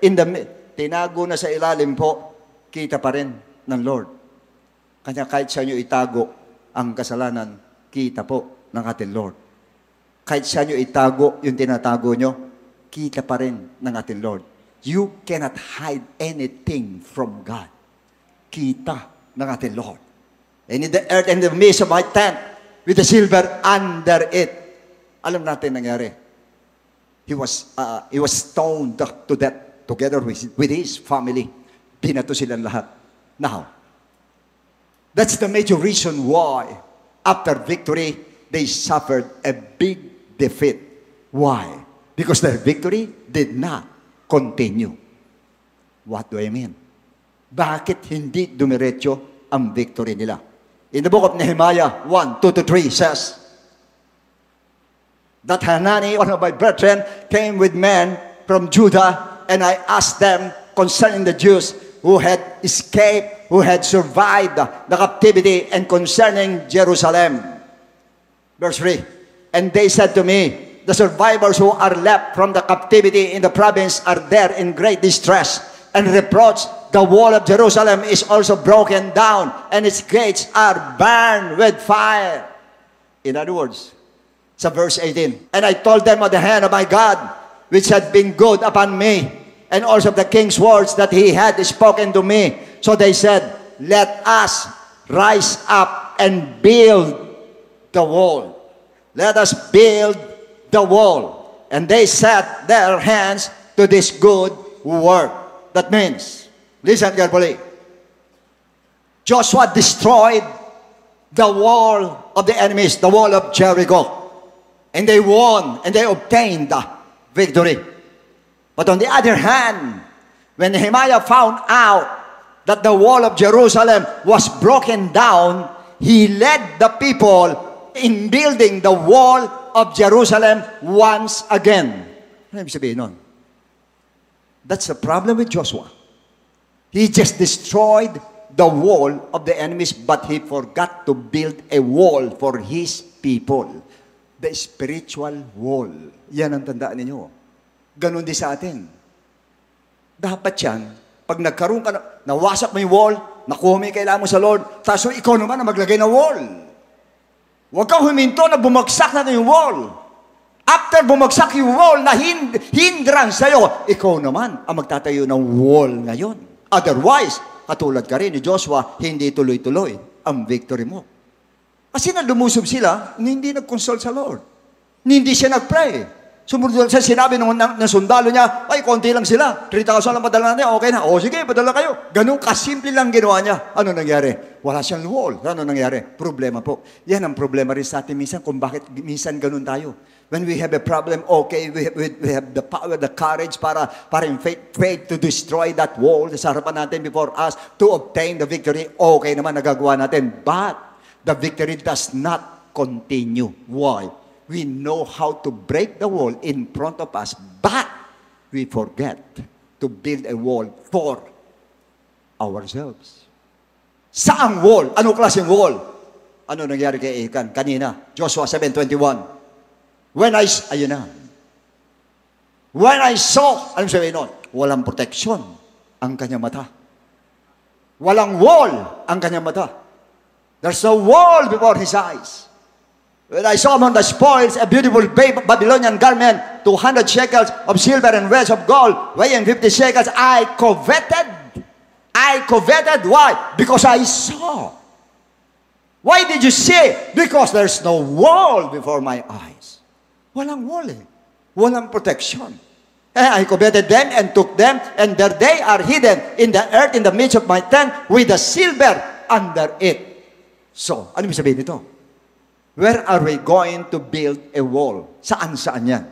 Speaker 4: tinago na sa ilalim po, kita pa rin ng Lord. Kanya kahit sa inyo itago ang kasalanan, kita po ng ating Lord. Kahit sa inyo itago yung tinatago nyo, kita pa rin ng ating Lord. You cannot hide anything from God. Kita ng ating Lord. And in the earth and the midst of my tent, with the silver under it. Alam natin nangyari. He was stoned to death together with his family. Binato silang lahat. Now, that's the major reason why, after victory, they suffered a big defeat. Why? Because their victory did not continue. What do I mean? Bakit hindi dumiretso ang victory nila? In the book of Nehemiah 1:2-3 says, that Hanani, one of my brethren, came with men from Judah, and I asked them concerning the Jews who had escaped, who had survived the captivity, and concerning Jerusalem. Verse 3, and they said to me, the survivors who are left from the captivity in the province are there in great distress, and reproach, the wall of Jerusalem is also broken down, and its gates are burned with fire. In other words, sa verse 18, and I told them of the hand of my God, which had been good upon me, and also of the king's words that he had spoken to me. So they said, let us rise up and build the wall. Let us build the wall. And they set their hands to this good work. That means, listen carefully, Joshua destroyed the wall of the enemies, the wall of Jericho. And they won, and they obtained victory. But on the other hand, when Nehemiah found out that the wall of Jerusalem was broken down, he led the people in building the wall of Jerusalem once again. Ano ibig sabihin nun? That's the problem with Joshua. He just destroyed the wall of the enemies, but he forgot to build a wall for his people. The spiritual wall. Yan ang tandaan ninyo. Ganon din sa atin. Dapat yan, pag nagkaroon ka, nawasak mo yung wall, nakuha mo yung kailangan mo sa Lord, tapos ikaw naman ang maglagay ng wall. Huwag kang huminto na bumagsak na yung wall. After bumagsak yung wall na hindrance sa'yo, ikaw naman ang magtatayo ng wall ngayon. Otherwise, katulad ka rin ni Joshua, hindi tuloy-tuloy ang victory mo. Kasi na lumusob sila, hindi nag-consult sa Lord. Hindi siya nag-pray. Sumunod sa sinabi ng sundalo niya, ay, konti lang sila. 3,000 lang padala natin, okay na. O sige, padala kayo. Ganun kasimple lang ginawa niya. Ano nangyari? Wala siyang wall. Ano nangyari? Problema po. Yan ang problema rin sa atin minsan kung bakit minsan ganun tayo. When we have a problem, okay, we have the power, the courage para in faith to destroy that wall sa harapan natin before us to obtain the victory. Okay naman, nagagawa natin. But the victory does not continue. Why? We know how to break the wall in front of us, but we forget to build a wall for ourselves. Saang wall? Anong klaseng wall? Ano nangyari kay Achan kanina? Joshua 7:21. When I saw, anong sabihin nun? Walang protection ang kanyang mata. Walang wall ang kanyang mata. There's no wall before his eyes. When I saw among the spoils a beautiful Babylonian garment, 200 shekels of silver and wedge of gold, weighing 50 shekels, I coveted. Why? Because I saw. Why did you see? Because there's no wall before my eyes. Walang wall eh. Walang protection. And I coveted them and took them, and there they are hidden in the earth in the midst of my tent with the silver under it. So, ano ibig sabihin nito? Where are we going to build a wall? Saan yan?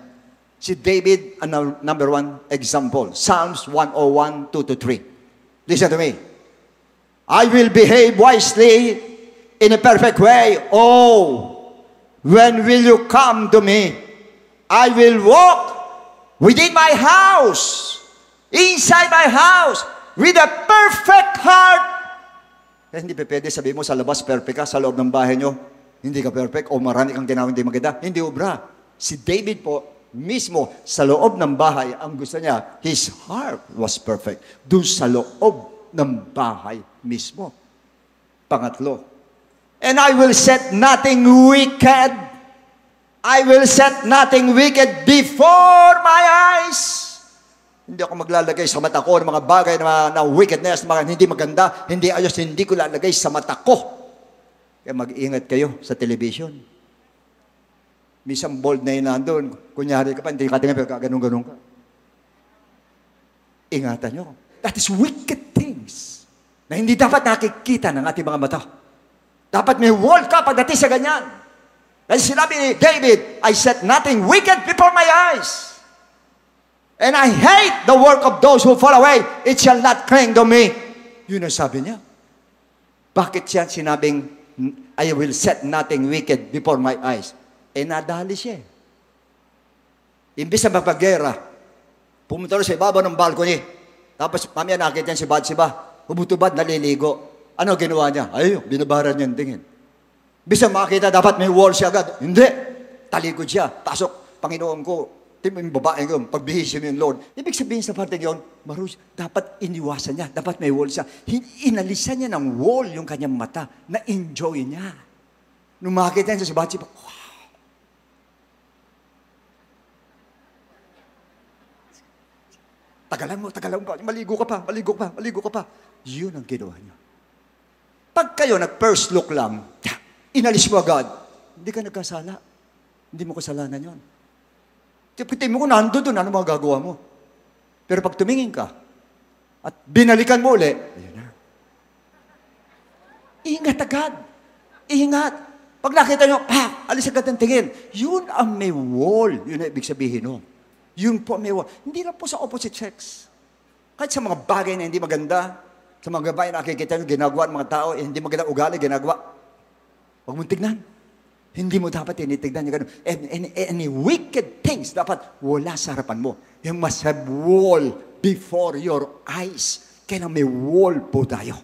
Speaker 4: Si David, number one example, Psalms 101, 2-3. Listen to me. I will behave wisely in a perfect way. Oh, when will you come to me? I will walk within my house, inside my house, with a perfect heart. Eh, hindi pwede sabihin mo sa labas perfect ka, sa loob ng bahay nyo, hindi ka perfect, o marami kang ginawang hindi maganda. Hindi obra. Si David po, mismo sa loob ng bahay, ang gusto niya, his heart was perfect. Doon sa loob ng bahay mismo. Pangatlo, and I will set nothing wicked. I will set nothing wicked before my eyes. Hindi ako maglalagay sa mata ko ng mga bagay na wickedness, mga hindi maganda, hindi ayos, hindi ko lalagay sa mata ko. Kaya mag-ingat kayo sa television. Minsan bold na yun nandun. Kunyari ka pa, hindi ka tingin, pero ganun-ganun ka. Ingatan nyo. That is wicked things na hindi dapat nakikita ng ating mga mata. Dapat may wall ka pagdating sa ganyan. Kasi sinabi ni David, I set nothing wicked before my eyes. And I hate the work of those who fall away. It shall not cling to me. Yun ang sabi niya. Bakit siya sinabing, I will set nothing wicked before my eyes? Eh, nadali siya. Imbis na magpagera, pumunta rin sa ibabaw ng balcony. Tapos, mamaya nakita niya si Bathsheba. Humutubad, naliligo. Ano ginawa niya? Ay, binabaran niya yung tingin. Imbis na makita, dapat may wall siya agad. Hindi. Talikod siya. Pasok, Panginoon ko, yung babae ko, pagbihisin mo yung Lord. Ibig sabihin sa parte yun, Marus, dapat iniwasan niya, dapat may wall siya. Inalisan niya ng wall yung kanyang mata, na-enjoy niya. Nung makita niya si Bathsheba, wow. Tagalan mo, maligo ka pa. Yun ang ginawa niya. Pag kayo nag-first look lang, inalis mo agad, hindi ka nagkasala. Hindi mo kasalanan yun. Tipitin mo kung nandun doon, ano magagawa mo? Pero pag tumingin ka, at binalikan mo uli, ayun na. Ingat agad. Ingat. Pag nakita nyo, alis agad ang tingin. Yun ang may wall. Yun ang ibig sabihin no. Yun po may wall. Hindi lang po sa opposite sex. Kahit sa mga bagay na hindi maganda, sa mga bagay na nakikita nyo, ginagawa ng mga tao, hindi maganda ugali, ginagawa. Huwag mong tignan. Hindi mo dapat tinitignan yung gano'n. Any wicked things, dapat wala sa harapan mo. You must have wall before your eyes. Kaya may wall po tayo.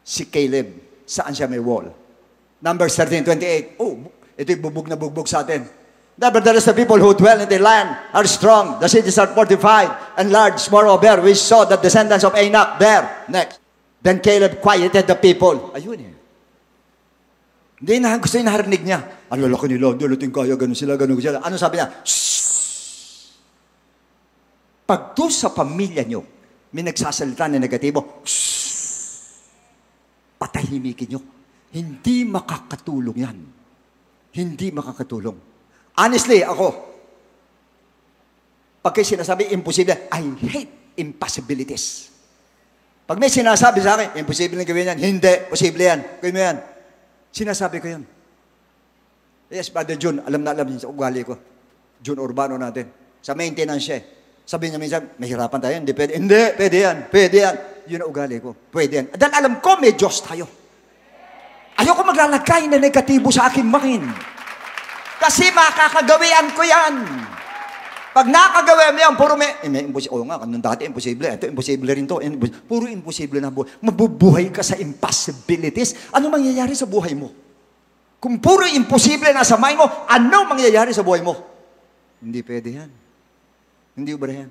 Speaker 4: Si Caleb, saan siya may wall? Numbers 13:28. Oh, ito yung bubog na bugbog sa atin. Nevertheless, the people who dwell in the land are strong. The cities are fortified and large. Moreover, we saw the descendants of Anak there. Next. Then Caleb quieted the people. Ayun eh. Hindi na, gusto yung narinig niya. Ang lalaki nila, dulutin kaya, gano'n sila. Ano sabi niya? Shhh! Pag doon sa pamilya niyo, may nagsasalita na negatibo, shhh! Patahimikin niyo. Hindi makakatulong yan. Hindi makakatulong. Honestly, ako, pag kayo sinasabi, imposible, I hate impossibilities. Pag may sinasabi sa akin, imposible na gawin yan. Hindi, posible yan. Gawin mo yan. Sinasabi ko yun. Yes, Brother June, alam na alam niya sa ugali ko. June Urbano natin. Sa maintenance siya. Sabi niya minsan, mahirapan tayo, hindi pwede. Hindi, pwede yan, pwede yan. Yun ang ugali ko. Pwede yan. Dahil alam ko, may Diyos tayo. Ayoko maglalagay na negatibo sa aking makin. Kasi makakagawian ko yan. Pag nakagawa mo yan, puro may imposible. Oo nga, kanong dati, imposible. Ito, imposible rin to. Puro imposible na buhay. Mabubuhay ka sa impossibilities. Ano mangyayari sa buhay mo? Kung puro imposible na sa mind mo, ano mangyayari sa buhay mo? Hindi pwede yan. Hindi ba yan?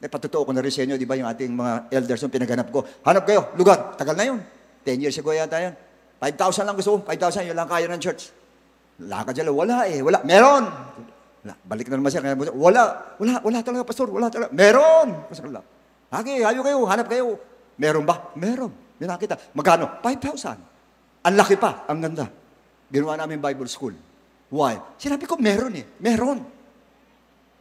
Speaker 4: Patotoo ko na rin sa inyo, di ba, yung ating mga elders yung pinaghanap ko. Hanap kayo, lugar. Tagal na yun. 10 years ago yata yan. 5,000 lang gusto ko. 5,000, yun lang kaya ng church. Lakad dyan, wala eh. Wala. Meron. Balik na naman siya. Wala talaga, pastor. Wala talaga. Meron. Pastor, wala. Okay, hayo kayo, hanap kayo. Meron ba? Meron. May nakita. Magkano? 5,000. Ang laki pa. Ang ganda. Ginawa namin Bible school. Why? Sinabi ko, meron eh. Meron.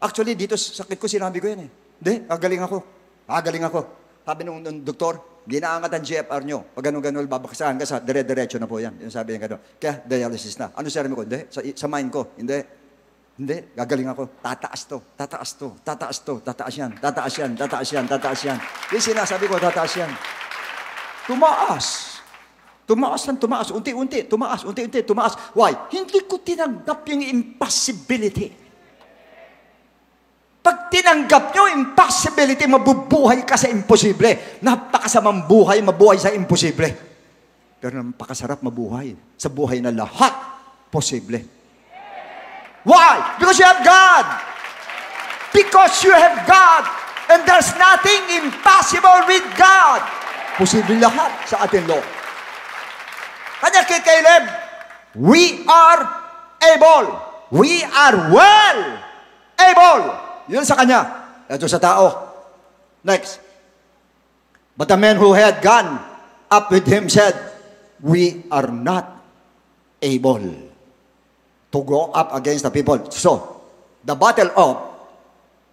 Speaker 4: Actually, dito sa sakit ko, sinabi ko yan eh. Hindi, gagaling ako. Gagaling ako. Sabi nung doktor, ginaangat ang GFR nyo. Pag ganun-ganun, babakasahan ka sa dire-diretso na po yan. Yung sabi niya gano'n. Kaya dialysis na. Ano sabi ko? Hindi. Sa mind ko. Hindi. Hindi. Gagaling ako. Tataas to. Tataas to. Tataas to. Tataas yan. Tataas yan. Tataas yan. Tataas yan. Yung sinasabi ko, tataas yan. Tumaas. Tumaas ng tumaas. Unti-unti. Tumaas. Unti-unti. Tumaas. Why? Hindi ko tinanggap yung impossibility. Pag tinanggap nyo, impossibility, mabubuhay ka sa imposible. Napakasamang buhay, mabuhay sa imposible. Pero napakasarap mabuhay sa buhay na lahat posible. Why? Because you have God. Because you have God. And there's nothing impossible with God. Posible lahat sa ating Lord. Kanya kay Caleb, we are able. We are well able. Yun sa kanya. Ito sa tao. Next. But the man who had gone up with him said, we are not able to go up against the people. So, the battle of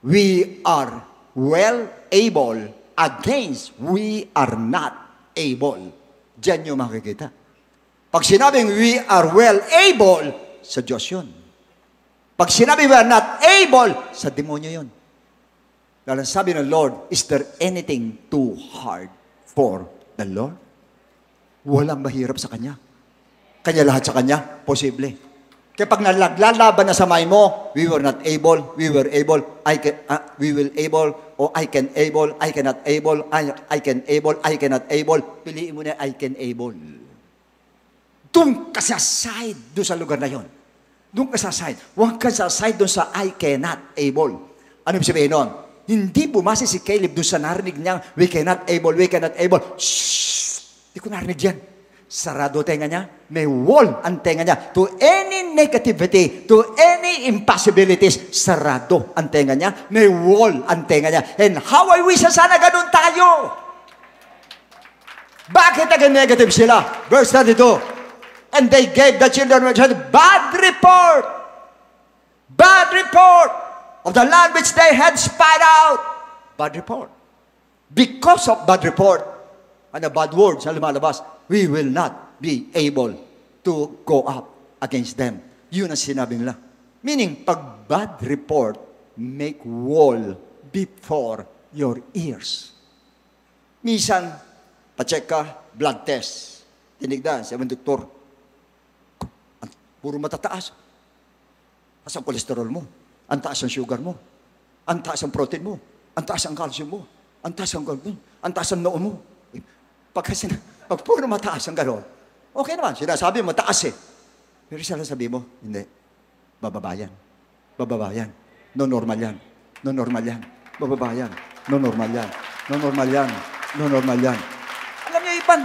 Speaker 4: we are well able against we are not able. Diyan nyo makikita. Pag sinabing we are well able, sa Diyos yun. Pag sinabi we are not able, sa demonyo yun. Dahil sabi ng Lord, is there anything too hard for the Lord? Walang mahirap sa Kanya. Kanya lahat sa Kanya, posible. Kaya pag naglalaban na sa mind mo, we were not able, we were able, we will able, o I can able, I cannot able, I can able, I cannot able, piliin mo na I can able. Doon ka sa side, doon sa lugar na yon. Doon ka sa side. Huwag ka sa side doon sa I cannot able. Ano ibig sabihin nun? Hindi bumase si Caleb doon sa narinig niyang we cannot able, we cannot able. Shhh! Hindi ko narinig yan. Sarado tenga niya. May wall ang tenga niya. To any negativity, to any impossibilities, sarado ang tenga niya. May wall ang tenga niya. And how I wish na sana ganun tayo. Bakit naging negative sila? Verse 32. And they gave the children of Israel bad report of the land which they had spied out. Bad report. Because of bad report, and the bad words na lumalabas, we will not be able to go up against them. Yun ang sinabi nila. Meaning, pag bad report, make wall before your ears. Minsan, pa-check ka, blood test. Tinignan, sabi ng doktor, puro matataas. Taas ang kolesterol mo. Ang taas ang sugar mo. Ang taas ang protein mo. Ang taas ang calcium mo. Ang taas ang gold mo. Ang taas ang noo mo. Pag puro mataas ang gano'n, okay naman. Sinasabi mo, mataas eh. Pero sinasabi mo, hindi. Bababa yan. Bababa yan. No normal yan. No normal yan. Bababa yan. No normal yan. No normal yan. No normal yan. Alam niyo, Ipan,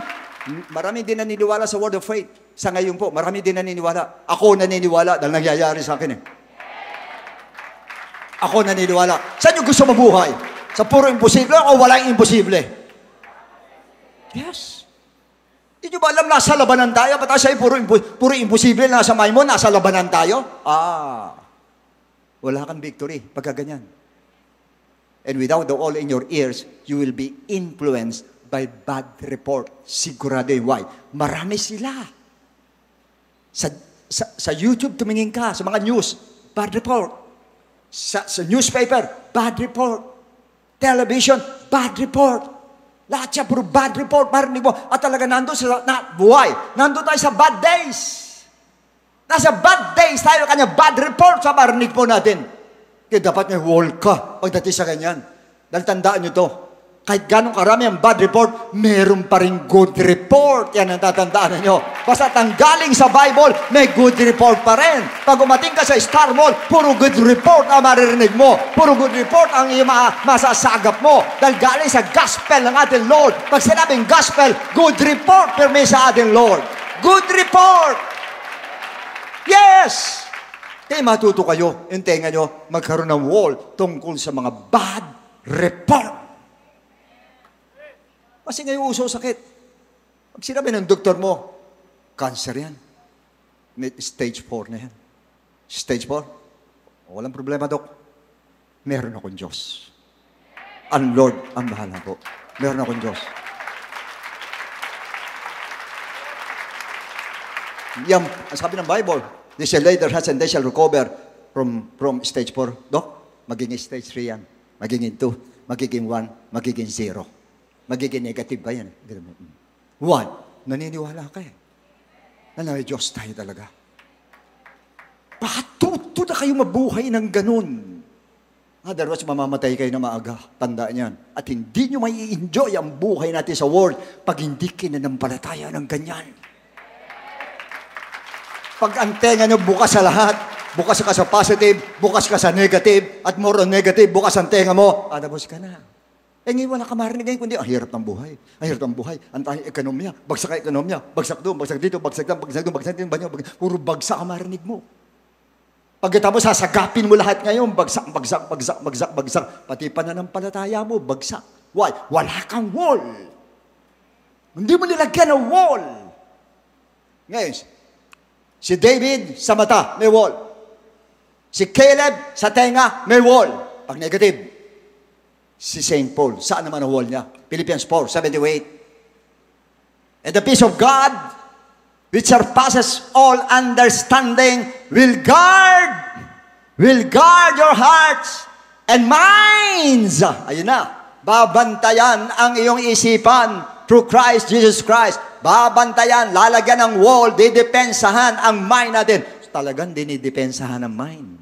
Speaker 4: marami din naniniwala sa word of faith. Sa ngayon po, marami din naniniwala. Ako naniniwala dahil nangyayari sa akin eh. Ako naniniwala. Saan yung gusto mabuhay? Sa puro imposible o walang imposible? Yes. Hindi nyo ba alam nasa labanan tayo? Ba't sa'yo puro imposible nasa mind mo? Nasa labanan tayo? Wala kang victory pagka ganyan. And without the all in your ears, you will be influenced by bad report. Sigurado yung why. Marami sila. Sa YouTube, tumingin ka, sa mga news, bad report. Sa newspaper, bad report. Television, bad report. Lahat siya, puro bad report, marinig mo. At talaga nandun sa buhay. Nandun tayo sa bad days. Nasa bad days tayo, kanya bad report sa marinig po natin. Kaya dapat may wall ka pagdating sa ganyan. Dahil tandaan nyo to, kahit ganong karami ang bad report, meron pa rin good report. Yan ang tatandaan ninyo. Basta tanggaling sa Bible, may good report pa rin. Pag umating ka sa Star Mall, puro good report ang maririnig mo. Puro good report ang masasagap mo. Dahil galing sa gospel ng ating Lord. Pag sinabing gospel, good report permi sa ating Lord. Good report! Yes! Kaya matuto kayo, yung tenga nyo, magkaroon ng wall tungkol sa mga bad report. Kasi ngayon uso sakit. Pag sinabi ng doktor mo, cancer yan. Stage 4 na yan. Stage 4? Walang problema, Dok. meron akong Diyos. Ang Lord ang bahala po. Meron akong Diyos. Yan, sabi ng Bible, they shall lay their hands and they shall recover from stage 4. Dok, magiging stage 3 yan. Magiging 2, magiging 1, magiging 0. Magiging negative ba yan? 1, naniniwala ka eh. Na may Diyos tayo talaga. Patuto na kayo mabuhay ng ganun. Otherwise, mamamatay kayo na maaga. Tandaan yan. At hindi nyo may enjoy ang buhay natin sa world pag hindi kinanampalataya ng ganyan. Pag ang tenga nyo bukas sa lahat, bukas ka sa positive, bukas ka sa negative, at more on negative, bukas ang tenga mo, adabos ka na. Eh ngayon wala ka marinig ngayon, kundi ang hirap ng buhay. Ang hirap ng buhay. Ang tayong ekonomiya, bagsak ang ekonomiya, bagsak doon, bagsak dito, bagsak doon, bagsak doon, bagsak dito, puro bagsak ang marinig mo. Pagkatapos sasagapin mo lahat ngayon, bagsak, bagsak, bagsak, bagsak, bagsak. Pati pananampalataya mo, bagsak. Why? Wala kang wall. Hindi mo nilagyan ng wall. Ngayon, si David sa mata, may wall. Si Caleb sa tenga, may wall. Pag negative. Si St. Paul, saan naman ang wall niya? Philippians 4:7-8. And the peace of God, which surpasses all understanding, will guard your hearts and minds. Ayun na. Babantayan ang iyong isipan through Christ Jesus Christ. Babantayan, lalagyan ng wall, didepensahan ang mind natin. Talagang dinidepensahan ang mind.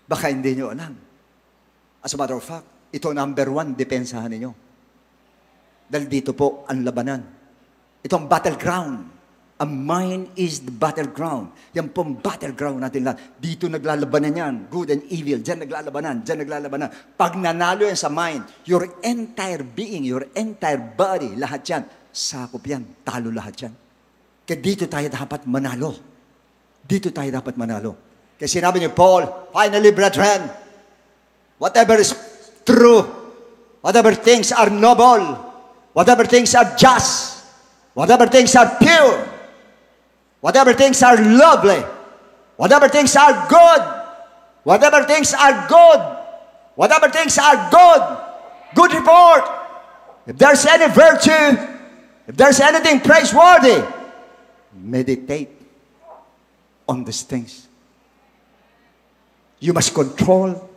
Speaker 4: Baka hindi nyo alam. As a matter of fact, ito number 1, depensahan ninyo. Dahil dito po ang labanan. Ito ang battleground. Ang mind is the battleground. Yan po ang battleground natin lahat. Dito naglalabanan yan. Good and evil. Diyan naglalabanan. Diyan naglalabanan. Pag nanalo yan sa mind, your entire being, your entire body, lahat yan, sakop yan. Talo lahat yan. Kaya dito tayo dapat manalo. Dito tayo dapat manalo. Kaya sinabi ni Paul, finally, brethren, whatever is true, whatever things are noble, whatever things are just, whatever things are pure, whatever things are lovely, whatever things are good, whatever things are good, whatever things are good, good report. If there's any virtue, if there's anything praiseworthy, meditate on these things. You must control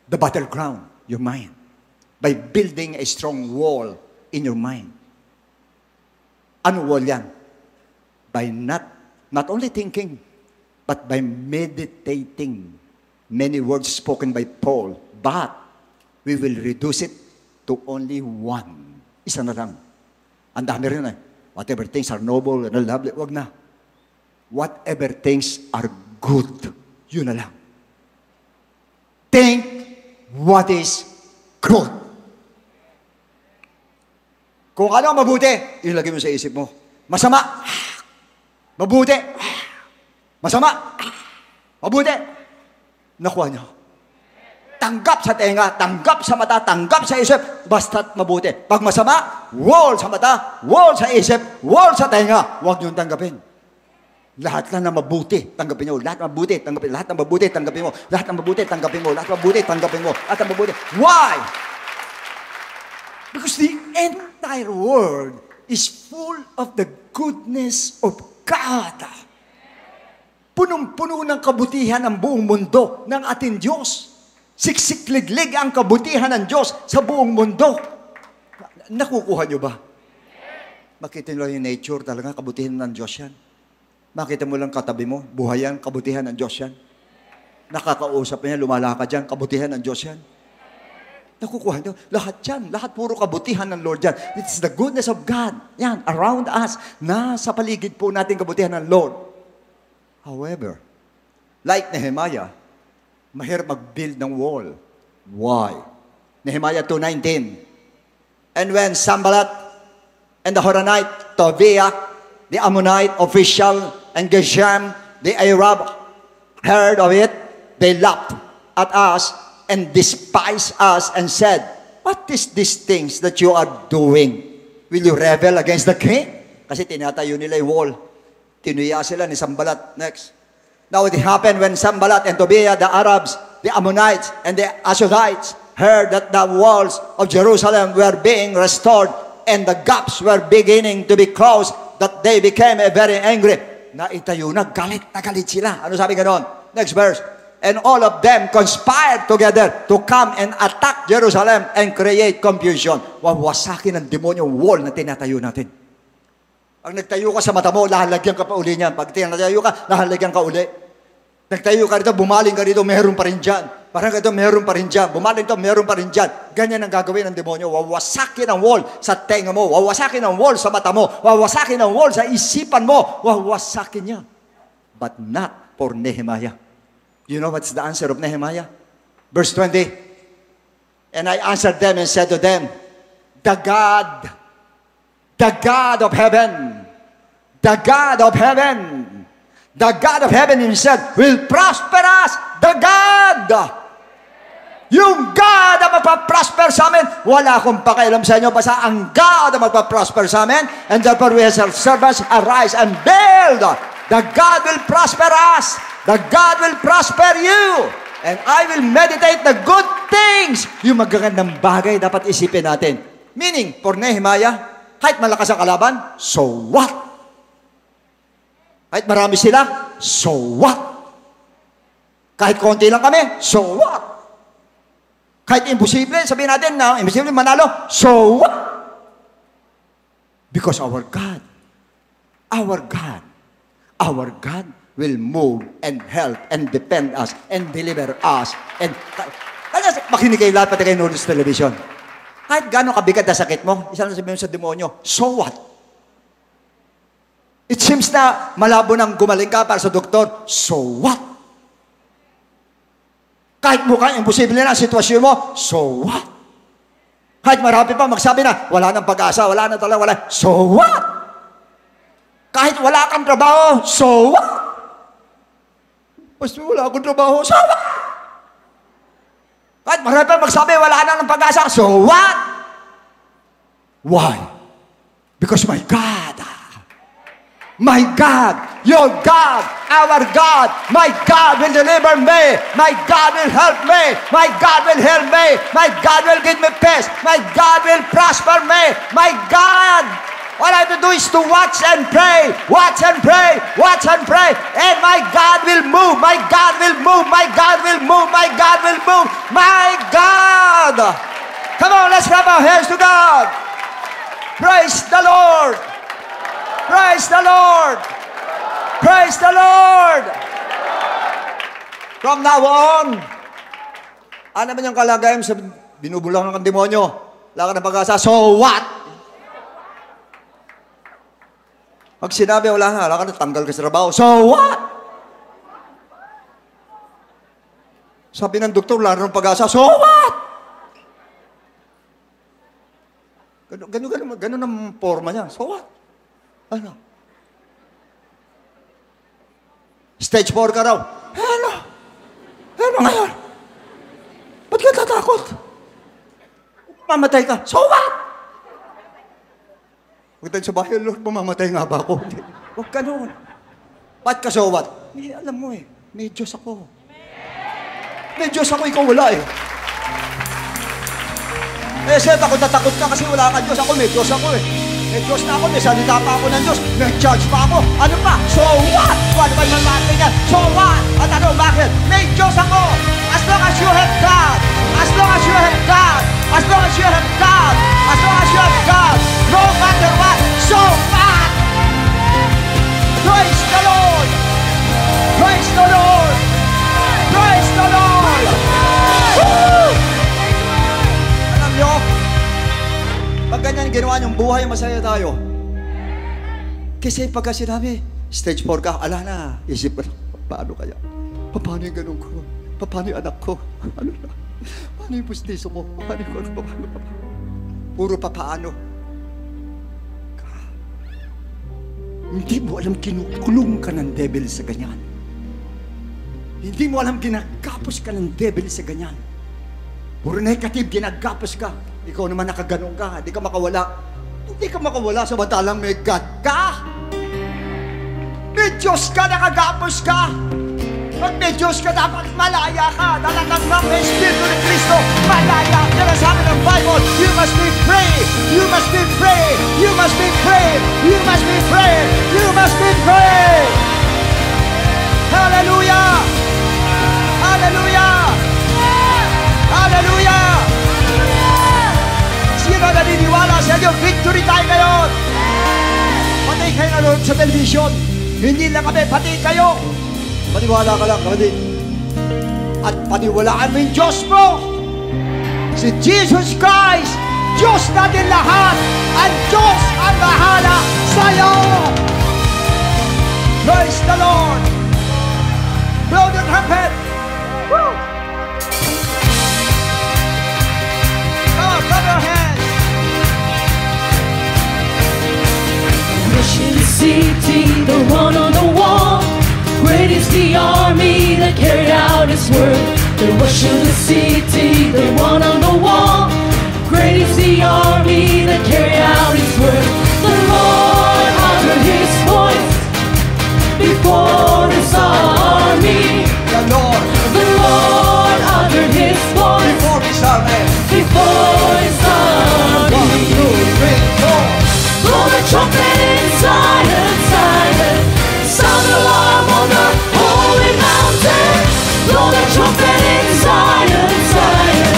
Speaker 4: the battleground, your mind, by building a strong wall in your mind. Ano wall yan? By not only thinking, but by meditating. Many words spoken by Paul, but we will reduce it to only one. Isa na lang. Ang dami rin eh. Whatever things are noble and lovely, wag na. Whatever things are good, yun na lang. Think what is good. Kung ano ang mabuti, ilagay mo sa isip mo. Masama. Mabuti. Masama. Mabuti. Nakuha niyo. Tanggap sa tenga, tanggap sa mata, tanggap sa isip, basta't mabuti. Pag masama, wall sa mata, wall sa isip, wall sa tenga. Huwag niyong tanggapin. Lahat lang na mabuti, tanggapin mo. Lahat mabuti, tanggapin. Lahat ng mabuti, tanggapin mo. Lahat ng mabuti, tanggapin mo. Lahat mabuti, tanggapin mo. Lahat ng mabuti. Why? Because the entire world is full of the goodness of God. Punong-puno ng kabutihan ang buong mundo ng ating Diyos. Siksik-liglig ang kabutihan ng Diyos sa buong mundo. Nakukuha nyo ba? Makita nyo lang yung nature, talaga kabutihan ng Diyos yan. Makita mo lang katabi mo, buhay yan, kabutihan ng Diyos yan. Nakakausap niya, lumalakad yan, kabutihan ng Diyos yan. Nakukuha nyo, lahat yan, lahat puro kabutihan ng Lord yan. It's the goodness of God, yan, around us, nasa paligid po natin kabutihan ng Lord. However, like Nehemiah, mahirap mag-build ng wall. Why? Nehemiah 2:19. And when Sanballat and the Horonite, Tobiah, the Ammonite official, and Geshem, the Arab, heard of it, they laughed at us and despised us and said, what is these things that you are doing? Will you rebel against the king? Kasi tinatayo nila yung wall. Tinuya sila ni Sanballat. Next. Now it happened when Sanballat and Tobiah, the Arabs, the Ammonites and the Ashdodites heard that the walls of Jerusalem were being restored and the gaps were beginning to be closed, that they became very angry. Naitayo na, galit na galit sila. Ano sabi ganon? Next verse. And all of them conspired together to come and attack Jerusalem and create confusion. Wawasakin ng demonyo wall na tinatayo natin. Pag nagtayo ka sa mata mo, lahalagyan ka pa uli niyan. Pag tinatayo ka, lahalagyan ka uli. Nagtayo ka rito, bumaling ka rito, meron pa rin dyan. Parang ka rito, meron pa rin dyan. Bumaling rito, meron pa rin dyan. Ganyan ang gagawin ng demonyo. Wawasakin ang wall sa tenga mo. Wawasakin ang wall sa mata mo. Wawasakin ang wall sa isipan mo. Wawasakin niya. But not for Nehemiah. You know what's the answer of Nehemiah? Verse 20. And I answered them and said to them, the God of heaven, the God of heaven himself will prosper us. The God! Yung God na magpa-prosper sa amin, wala akong pakialam sa inyo. Basta ang God na magpa-prosper sa amin, and therefore we as servants arise and build. The God will prosper us. The God will prosper you. And I will meditate the good things. Yung magagandang bagay dapat isipin natin. Meaning, for Nehemiah, kahit malakas ang kalaban, so what? Kahit marami sila, so what? Kahit konti lang kami, so what? Kahit imposible, sabihin natin na imposible manalo, so what? Because our God will move and help and defend us and deliver us. And makinig kayo lahat, pati kayo noon sa television. Kahit gano'ng kabigat na sakit mo, isa lang sabihin sa demonyo, so what? It seems na malabo nang gumaling ka para sa doktor, so what? Kahit mukhang imposible na ang sitwasyon mo, so what? Kahit marami pa magsabi na, wala nang pag-asa, wala nang talaga, wala, so what? Kahit wala kang trabaho, so what? Basta wala akong trabaho, so what? Kahit marami pa magsabi, wala nang pag-asa, so what? Why? Because my God, your God, our God, my God will deliver me. My God will help me. My God will help me. My God will give me peace. My God will prosper me. My God, all I have to do is to watch and pray. Watch and pray. Watch and pray. And my God will move. My God will move. My God will move. My God will move. My God. Come on, let's clap our hands to God. Praise the Lord. Praise the Lord! Praise the Lord! From now on, ano naman yung kalagayan sa binubulang ng demonyo? Wala ka ng pag-asa, so what? Pag sinabi, wala ka na, tanggal ka sa trabaho, so what? Sabi ng doktor, wala ng pag-asa, so what? Ganun ang forma niya, so what? Ano? Stage 4 ka raw. Ano? Ano ngayon? Ba't ka tatakot? Mamatay ka. So what? Huwag tayo sa bahay, Lord, mamamatay nga ba ako? Huwag ka noon. Ba't ka so what? Alam mo may Diyos ako. May Diyos ako, ikaw wala Sir, takot ka kasi wala ka Diyos. Ako, may Diyos ako May Diyos na ako, may salita pa ako ng Diyos, may charge pa ako. Ano pa? So what? Ano ba yung mga yan? So what? At ano, bakit? May Diyos ako. As long as you have God. As long as you have God. As long as you have God. As long as you have God. No matter what. So what? Praise the Lord. Praise the Lord. Praise the Lord. Woo! Alam nyo, pag ganyan ginawa niyong buhay, masaya tayo. Kasi pagka sinabi, stage 4 ka, ala na, isip ka na, paano kaya? Paano yung ganun ko? Paano yung anak ko? Ano na? Paano yung pustiso ko? Paano yung paano? Puro paano? Hindi mo alam kinukulong ka ng devil sa ganyan. Hindi mo alam ginagapos ka ng devil sa ganyan. Puro negative, ginagapos ka. Ikaw naman nakaganong ka, hindi ka makawala. Hindi ka makawala samantalang may God ka. May Diyos ka, nakagapos ka. Pag may Diyos ka, dapat malaya ka. Nalatanggap ng Espiritu ni Kristo, malaya. Kaya sabi ng Bible, you must be free. You must be free. You must be free. You must be free. You must be free. Hallelujah! Hallelujah! Hallelujah! Sino naniniwala sa inyo? Victory tayo ngayon! Pati kayo nanonood sa television. Hindi lang kami, pati kayo. Paniwala ka lang, kapatid. At paniwalaan mo yung Diyos mo. Si Jesus Christ, Diyos natin lahat. Ang Diyos ang bahala sa'yo. Praise the Lord. Blow the trumpet. Woo! Come on, clap your hands.
Speaker 8: Mission city, the one on the wall. Great is the army that carried out His word. The rush of the city, the one on the wall. Great is the army that carried out His word. The Lord uttered His voice before His army.
Speaker 4: The
Speaker 8: Lord uttered His voice
Speaker 4: before His army.
Speaker 8: Before His army.
Speaker 4: 1, 2, 3, 4.
Speaker 8: Blow the trumpet in Zion, Zion. Sound the alarm on the holy mountain. Blow the trumpet in Zion, Zion.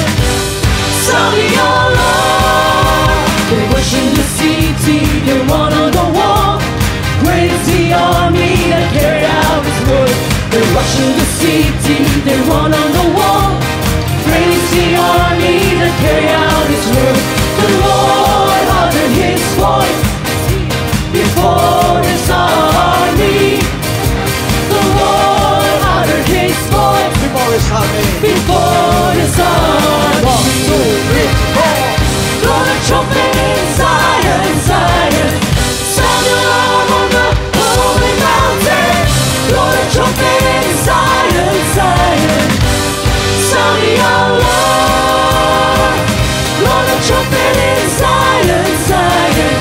Speaker 8: Sound the alarm. They worship the city, they're one on the wall. Great is the army that carried out His word. They're rushing the city, they're one on the wall. Great is the army that carried out His word. The Lord uttered His voice before His army. The Lord uttered His voice
Speaker 4: Before His army.
Speaker 8: before His army.
Speaker 4: 1, 2, 3, 4.
Speaker 8: Blow the trumpet in Zion, Zion. Sound the alarm on the holy mountain. Blow the trumpet in Zion, Zion. Sound the alarm. Blow the trumpet in Zion, Zion.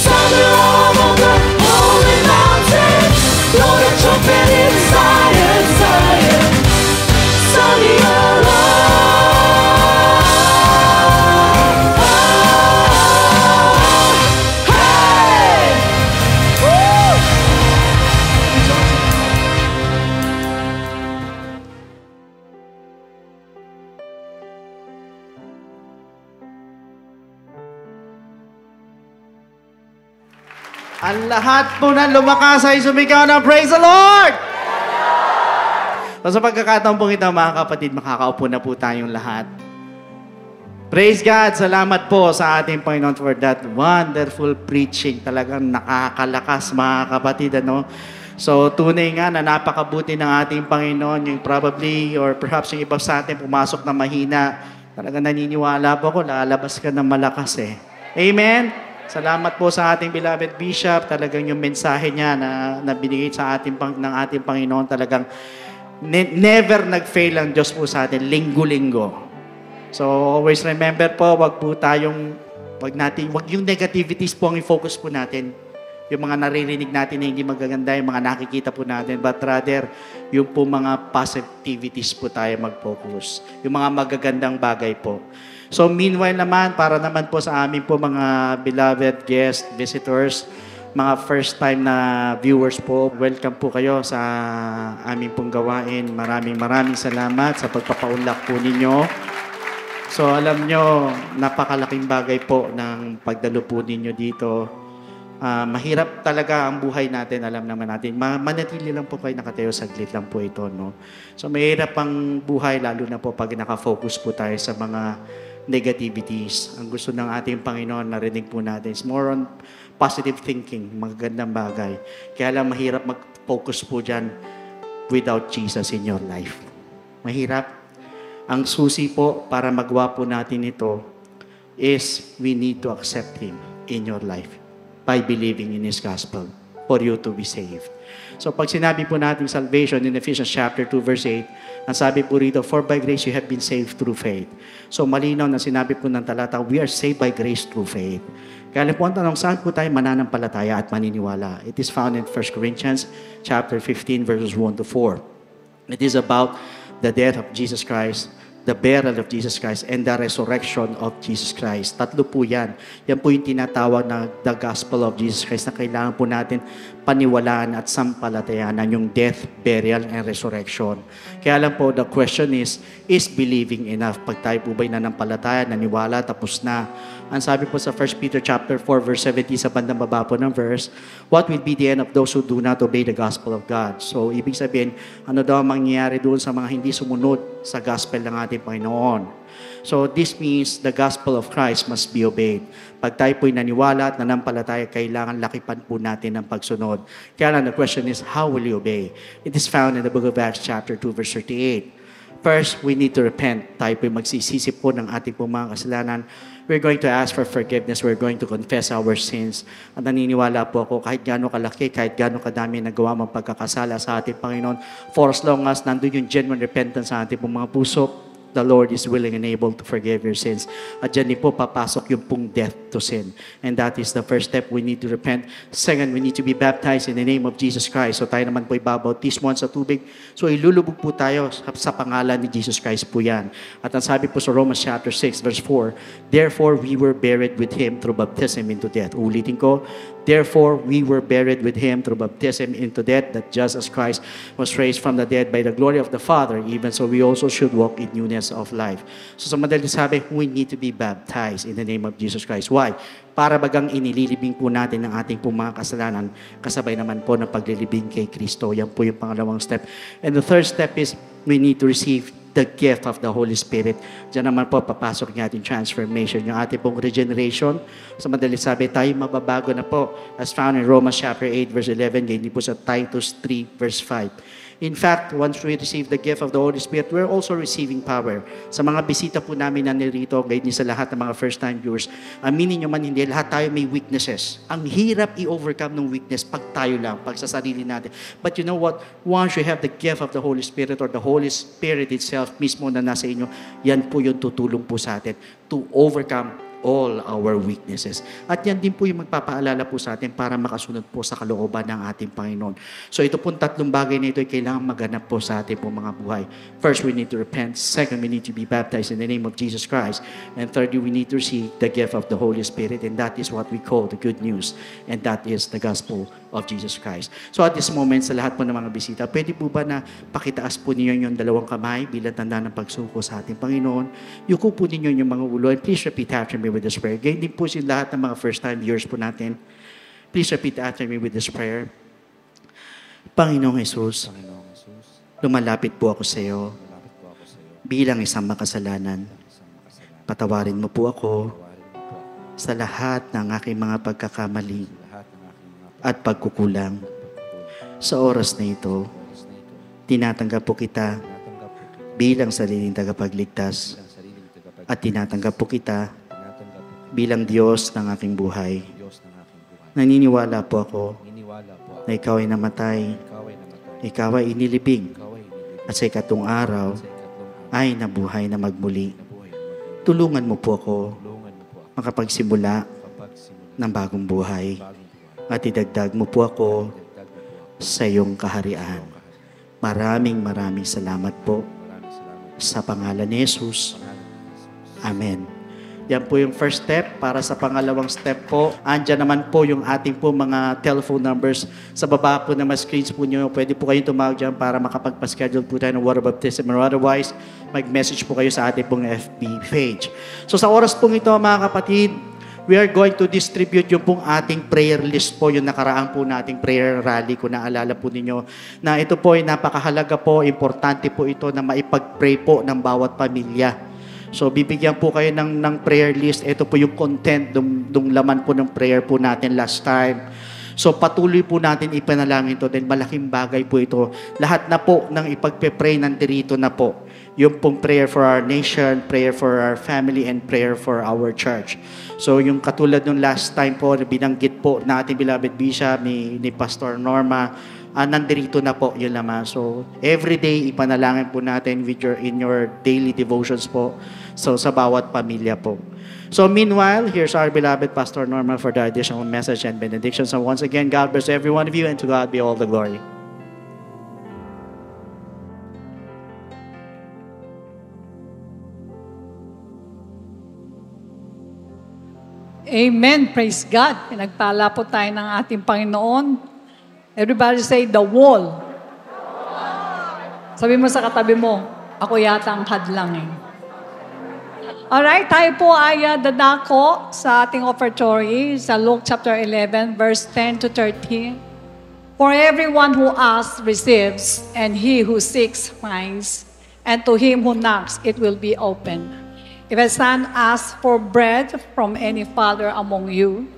Speaker 8: Sound the alarm on the holy mountain. Blow the trumpet in Zion, Zion. Sound the alarm. Hey! Woo!
Speaker 7: Ang lahat po na lumakas ay sumigaw ng praise the Lord! So sa pagkakataon po ito, mga kapatid, makakaupo na po tayong lahat. Praise God! Salamat po sa ating Panginoon for that wonderful preaching. Talagang nakakalakas, mga kapatid. Ano? So tunay nga na napakabuti ng ating Panginoon. Yung probably or perhaps yung iba sa atin pumasok na mahina. Talagang naniniwala po ako, lalabas ka ng malakas eh. Amen? Salamat po sa ating beloved Bishop. Talagang yung mensahe niya na binigay sa ng ating Panginoon talagang never nag-fail ang Diyos po sa atin, linggo-linggo. So always remember po, wag yung negativities po ang i-focus po natin. Yung mga naririnig natin na hindi magaganda, yung mga nakikita po natin, but rather, yung po mga positivities po tayo mag-focus. Yung mga magagandang bagay po. So meanwhile naman, para naman po sa amin po mga beloved guests, visitors, mga first time na viewers po, welcome po kayo sa aming pong gawain. Maraming salamat sa pagpapaunlak po ninyo. So alam nyo, napakalaking bagay po ng pagdalo po ninyo dito. Mahirap talaga ang buhay natin, alam naman natin. Manatili lang po kayo nakatayo, saglit lang po ito. No? So mahirap ang buhay, lalo na po pag nakafocus po tayo sa mga negativities. Ang gusto ng ating Panginoon, narinig po natin, is more on positive thinking, magagandang bagay. Kaya lang mahirap mag-focus po dyan without Jesus in your life. Mahirap. Ang susi po para magawa po natin ito is we need to accept Him in your life by believing in His gospel for you to be saved. So pag sinabi po natin salvation in Ephesians chapter 2 verse 8, ang sabi po rito, for by grace you have been saved through faith. So malinaw na sinabi po ng talata, we are saved by grace through faith. Kaya po ang tanong, saan po tayo mananampalataya at maniniwala? It is found in 1 Corinthians chapter 15 verses 1 to 4. It is about the death of Jesus Christ, the burial of Jesus Christ, and the resurrection of Jesus Christ. Tatlo po yan. Yan po yung tinatawag na the gospel of Jesus Christ na kailangan po natin paniwalaan at sampalatayanan yung death, burial, and resurrection. Kaya lang po, the question is believing enough? Pag tayo po ba'y nanampalataya, naniwala, tapos na? Ang sabi po sa 1 Peter chapter 4, verse 17, sa bandang baba po ng verse, what will be the end of those who do not obey the gospel of God? So, ibig sabihin, ano daw ang mangyayari doon sa mga hindi sumunod sa gospel ng ating Panginoon? So, this means the gospel of Christ must be obeyed. Pag tayo po'y naniwala at nanampalataya, kailangan lakipan po natin ng pagsunod. Kaya lang, the question is, how will you obey? It is found in the book of Acts chapter 2, verse 38. First, we need to repent. Tayo po'y magsisisi po ng ating pong mga kasalanan. We're going to ask for forgiveness. We're going to confess our sins. At naniniwala po ako, kahit gaano kalaki, kahit gaano kadami nagawa mong pagkakasala sa ating Panginoon, for as long as nandun yung genuine repentance sa ating pong mga puso, the Lord is willing and able to forgive your sins. At dyan din po papasok yung pong death to sin. And that is the first step. We need to repent. Second, we need to be baptized in the name of Jesus Christ. So tayo naman po ibabautismo sa tubig. So ilulubog po tayo sa pangalan ni Jesus Christ po yan. At ang sabi po sa Romans chapter 6, verse 4, therefore we were buried with Him through baptism into death. Ulitin ko, therefore we were buried with Him through baptism into death, that just as Christ was raised from the dead by the glory of the Father, even so we also should walk in newness of life. So sa madaling sabi, we need to be baptized in the name of Jesus Christ. Why? Para bagang inililibing po natin ang ating po mga kasalanan, kasabay naman po ng paglilibing kay Kristo. Yan po yung pangalawang step. And the third step is, we need to receive the gift of the Holy Spirit. Diyan naman po papasok yung ating transformation, yung ating pong regeneration. Sa madaling sabi, tayo mababago na po. As found in Romans chapter 8, verse 11, ganyan po sa Titus 3, verse 5. In fact, once we receive the gift of the Holy Spirit, we're also receiving power. Sa mga bisita po namin na nirito, ngayon sa lahat ng mga first-time viewers, aminin nyo man hindi, lahat tayo may weaknesses. Ang hirap i-overcome ng weakness pag tayo lang, pag sa sarili natin. But you know what? Once you have the gift of the Holy Spirit or the Holy Spirit itself mismo na nasa inyo, yan po yung tutulong po sa atin to overcome all our weaknesses. At yan din po yung magpapaalala po sa atin para makasunod po sa kalooban ng ating Panginoon. So ito pong tatlong bagay na ito ay kailangan maganap po sa ating pong mga buhay. First, we need to repent. Second, we need to be baptized in the name of Jesus Christ. And thirdly, we need to receive the gift of the Holy Spirit. And that is what we call the good news. And that is the gospel of Jesus Christ. So at this moment, sa lahat po ng mga bisita, pwede po ba na pakitaas po ninyo yung dalawang kamay bilang tanda ng pagsuko sa ating Panginoon? Yuko po ninyo yung mga ulo. And please repeat after me with this prayer. Ganyan din po sila lahat ng mga first-time viewers po natin. Please repeat after me with this prayer. Panginoong Jesus, lumalapit po ako sa iyo bilang isang makasalanan. Patawarin mo po ako sa lahat ng aking mga pagkakamali at pagkukulang. Sa oras na ito, tinatanggap po kita bilang sariling tagapagligtas at tinatanggap po kita bilang Diyos ng aking buhay. Naniniwala po ako na ikaw ay namatay, ikaw ay inilibing, at sa ikatong araw ay nabuhay na magmuli. Tulungan mo po ako makapagsimula ng bagong buhay at idagdag mo po ako sa iyong kaharian. Maraming salamat po sa pangalan ni Jesus. Amen. Yan po yung first step. Para sa pangalawang step po, andyan naman po yung ating po mga telephone numbers. Sa baba po na mga screens po nyo, pwede po kayong tumawag dyan para makapagpa-schedule po tayo ng water baptism, or otherwise, mag-message po kayo sa ating pong FB page. So sa oras pong ito, mga kapatid, we are going to distribute yung pong ating prayer list po, yung nakaraan po nating prayer rally, kung naalala po ninyo, na ito po ay napakahalaga po, importante po ito na maipag-pray po ng bawat pamilya. So, bibigyan po kayo ng prayer list. Ito po yung content, dung laman po ng prayer po natin last time. So, patuloy po natin ipanalangin ito dahil malaking bagay po ito. Lahat na po ng ipagpe-pray nandirito na po. Yung pong prayer for our nation, prayer for our family, and prayer for our church. So, yung katulad nung last time po, binanggit po na ating beloved Bishop ni Pastor Norma, nandirito na po yun naman. So, every day, ipanalangin po natin in your daily devotions po. So, sa bawat pamilya po. So, meanwhile, here's our beloved Pastor Norma for the additional message and benediction. So, once again, God bless every one of you, and to God be all the glory.
Speaker 3: Amen. Praise God. Pinagpala po tayo ng ating Panginoon. Everybody say, the wall. Sabi mo sa katabi mo, ako yata ang hadlang eh. Alright, tayo po ay dadako sa ating offertory sa Luke chapter 11, verse 10 to 13. For everyone who asks receives, and he who seeks finds, and to him who knocks it will be opened. If a son asks for bread from any father among you,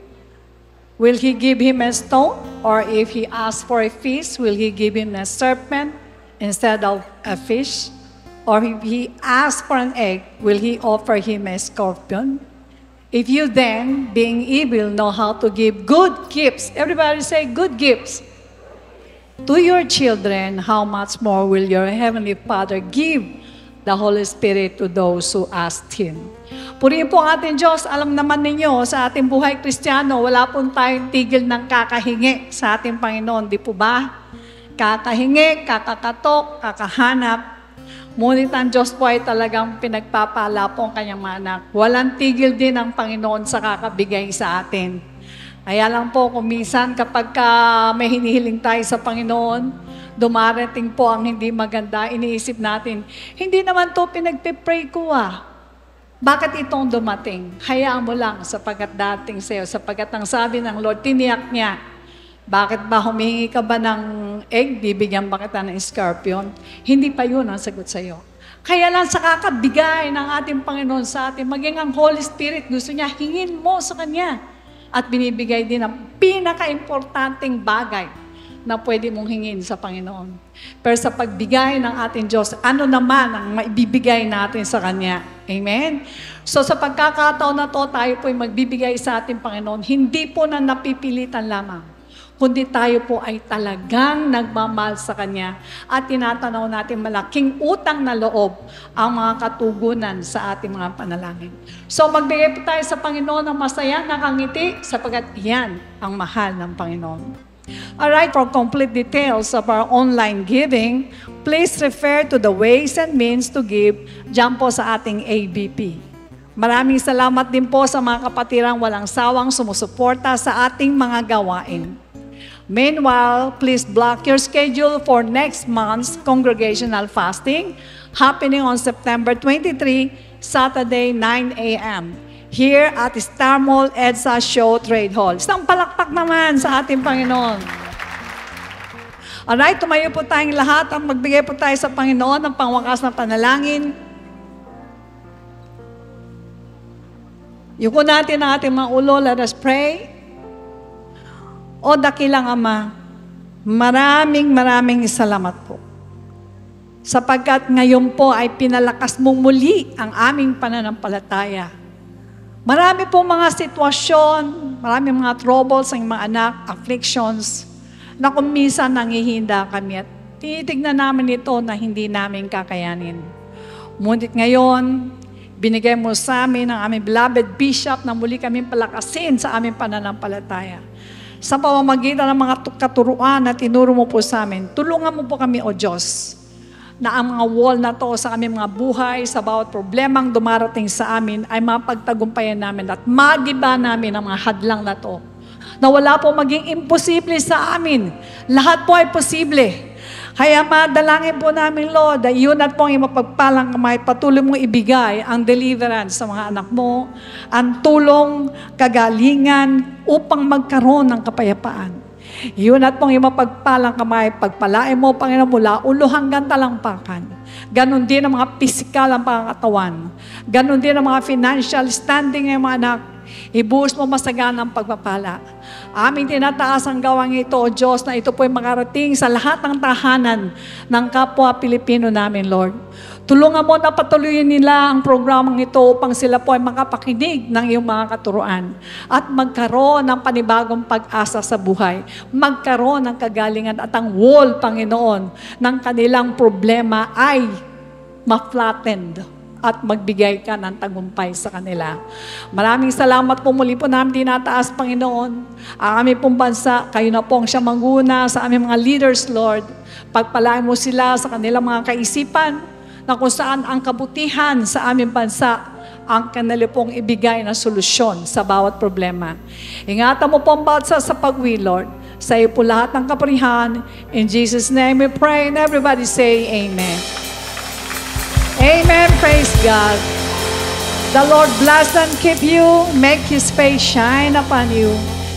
Speaker 3: will he give him a stone? Or if he asks for a fish, will he give him a serpent instead of a fish? Or if he asks for an egg, will he offer him a scorpion? If you then, being evil, know how to give good gifts, everybody say good gifts, to your children, how much more will your Heavenly Father give the Holy Spirit to those who ask Him? Purihin po ang ating Diyos. Alam naman ninyo, sa ating buhay Kristiyano, wala pong tayong tigil ng kakahingi sa ating Panginoon. Di po ba? Kakahingi, kakakatok, kakahanap. Ngunit ang Diyos po ay talagang pinagpapala po ang kanyang mga anak. Walang tigil din ang Panginoon sa kakabigay sa atin. Kaya lang po, kung minsan kapag may hinihiling tayo sa Panginoon, dumarating po ang hindi maganda, iniisip natin, hindi naman to pinagpipray ko Bakit itong dumating? Hayaan mo lang sapagkat dating sa'yo, sapagkat ang sabi ng Lord, tiniyak niya, bakit ba humingi ka ba ng egg, bibigyan ba kita ng scorpion? Hindi pa yun ang sagot sa'yo. Kaya lang sa kakabigay ng ating Panginoon sa atin, maging ang Holy Spirit, gusto niya, hingin mo sa Kanya. At binibigay din ang pinaka-importanting bagay na pwede mong hingin sa Panginoon. Pero sa pagbigay ng ating Diyos, ano naman ang maibibigay natin sa Kanya? Amen? So sa pagkakataon na to, tayo po'y magbibigay sa ating Panginoon, hindi po na napipilitan lamang, kundi tayo po ay talagang nagmamahal sa Kanya at tinatanaw natin malaking utang na loob ang mga katugunan sa ating mga panalangin. So magbigay po tayo sa Panginoon ng masaya, nakangiti, sapagkat iyan ang mahal ng Panginoon. Alright, for complete details of our online giving, please refer to the ways and means to give dyan po sa ating ABP. Maraming salamat din po sa mga kapatirang walang sawang sumusuporta sa ating mga gawain. Meanwhile, please block your schedule for next month's congregational fasting happening on September 23, Saturday, 9 a.m. here at Star Mall EDSA Show Trade Hall. Isang palakpak naman sa ating Panginoon. Alright, tumayo po tayong lahat at magbigay po tayo sa Panginoon ng pangwakas na panalangin. Yuko natin ang ating mga ulo. Let us pray. O dakilang Ama, maraming salamat po. Sapagkat ngayon po ay pinalakas mong muli ang aming pananampalataya. Marami po mga sitwasyon, marami mga troubles ang mga anak, afflictions, na kung minsan nangihinda kami at tinitignan namin ito na hindi namin kakayanin. Ngunit ngayon, binigay mo sa amin ang aming beloved bishop na muli kami palakasin sa aming pananampalataya. Sa pamamagitan ng mga katuruan na tinuro mo po sa amin, tulungan mo po kami, O Diyos, na ang mga wall na to sa aming mga buhay, sa bawat problemang dumarating sa amin, ay mapagtagumpayan namin at magiba namin ang mga hadlang na to. Na wala po maging imposible sa amin. Lahat po ay posible. Kaya madalangin po namin, Lord, na iyon at po ang mapagpalang kamay, patuloy mong ibigay ang deliverance sa mga anak mo, ang tulong, kagalingan, upang magkaroon ng kapayapaan. Iyon at pong mapagpalang kamay, pagpalain mo, Panginoon, mula ulo hanggang talampakan. Ganon din ang mga physical ang pangatawan. Ganon din ang mga financial standing ng mga anak. Ibuhos mo masaganang pagpapala. Aming tinataas ang gawang ito, O Diyos, na ito po'y makarating sa lahat ng tahanan ng kapwa Pilipino namin, Lord. Tulungan mo na patuloyin nila ang programang ito upang sila po ay makapakinig ng iyong mga katuruan at magkaroon ng panibagong pag-asa sa buhay. Magkaroon ng kagalingan at ang wall, Panginoon, ng kanilang problema ay ma-flattened at magbigay ka ng tagumpay sa kanila. Maraming salamat po, muli po namin tinataas, Panginoon. Ang aming pong bansa, kayo na po ang siya mangguna sa aming mga leaders, Lord. Pagpalain mo sila sa kanilang mga kaisipan, na kung saan ang kabutihan sa aming bansa ang kanila pong ibigay na solusyon sa bawat problema. Ingatan mo po ang bawat sa pagwi, Lord. Sa iyo po lahat ng kapurihan. In Jesus' name we pray, and everybody say Amen. Amen. Praise God. The Lord bless and keep you, make His face shine upon you,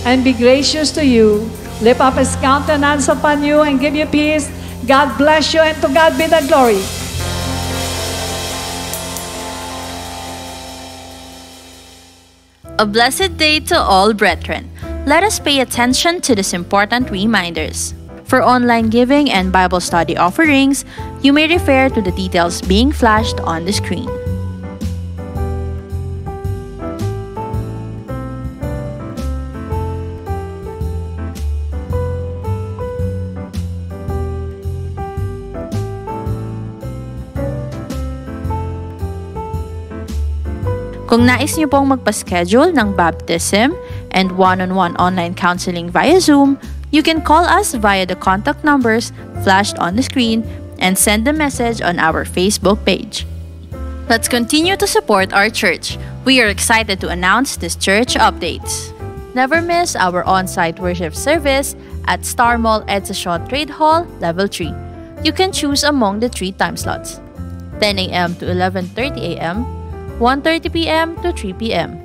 Speaker 3: and be gracious to you. Lift up His countenance upon you and give you peace. God bless you, and to God be the glory.
Speaker 10: A blessed day to all brethren. Let us pay attention to these important reminders. For online giving and Bible study offerings, you may refer to the details being flashed on the screen. Kung nais niyo pong magpa-schedule ng baptism and one-on-one online counseling via Zoom, you can call us via the contact numbers flashed on the screen and send a message on our Facebook page. Let's continue to support our church. We are excited to announce these church updates. Never miss our on-site worship service at Star Mall Edsa Shaw Trade Hall, Level 3. You can choose among the 3 time slots: 10 a.m. to 11:30 a.m., 1:30 p.m. to 3 p.m.,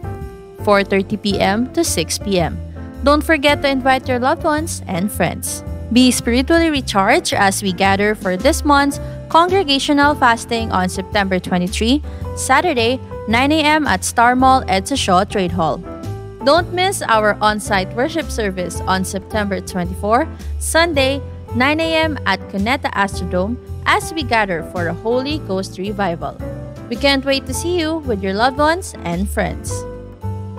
Speaker 10: 4:30 p.m. to 6 p.m. Don't forget to invite your loved ones and friends. Be spiritually recharged as we gather for this month's congregational fasting on September 23, Saturday, 9 a.m. at Star Mall Edsa Shaw Trade Hall. Don't miss our on-site worship service on September 24, Sunday, 9 a.m. at Cuneta Astrodome as we gather for a Holy Ghost revival. We can't wait to see you with your loved ones and friends.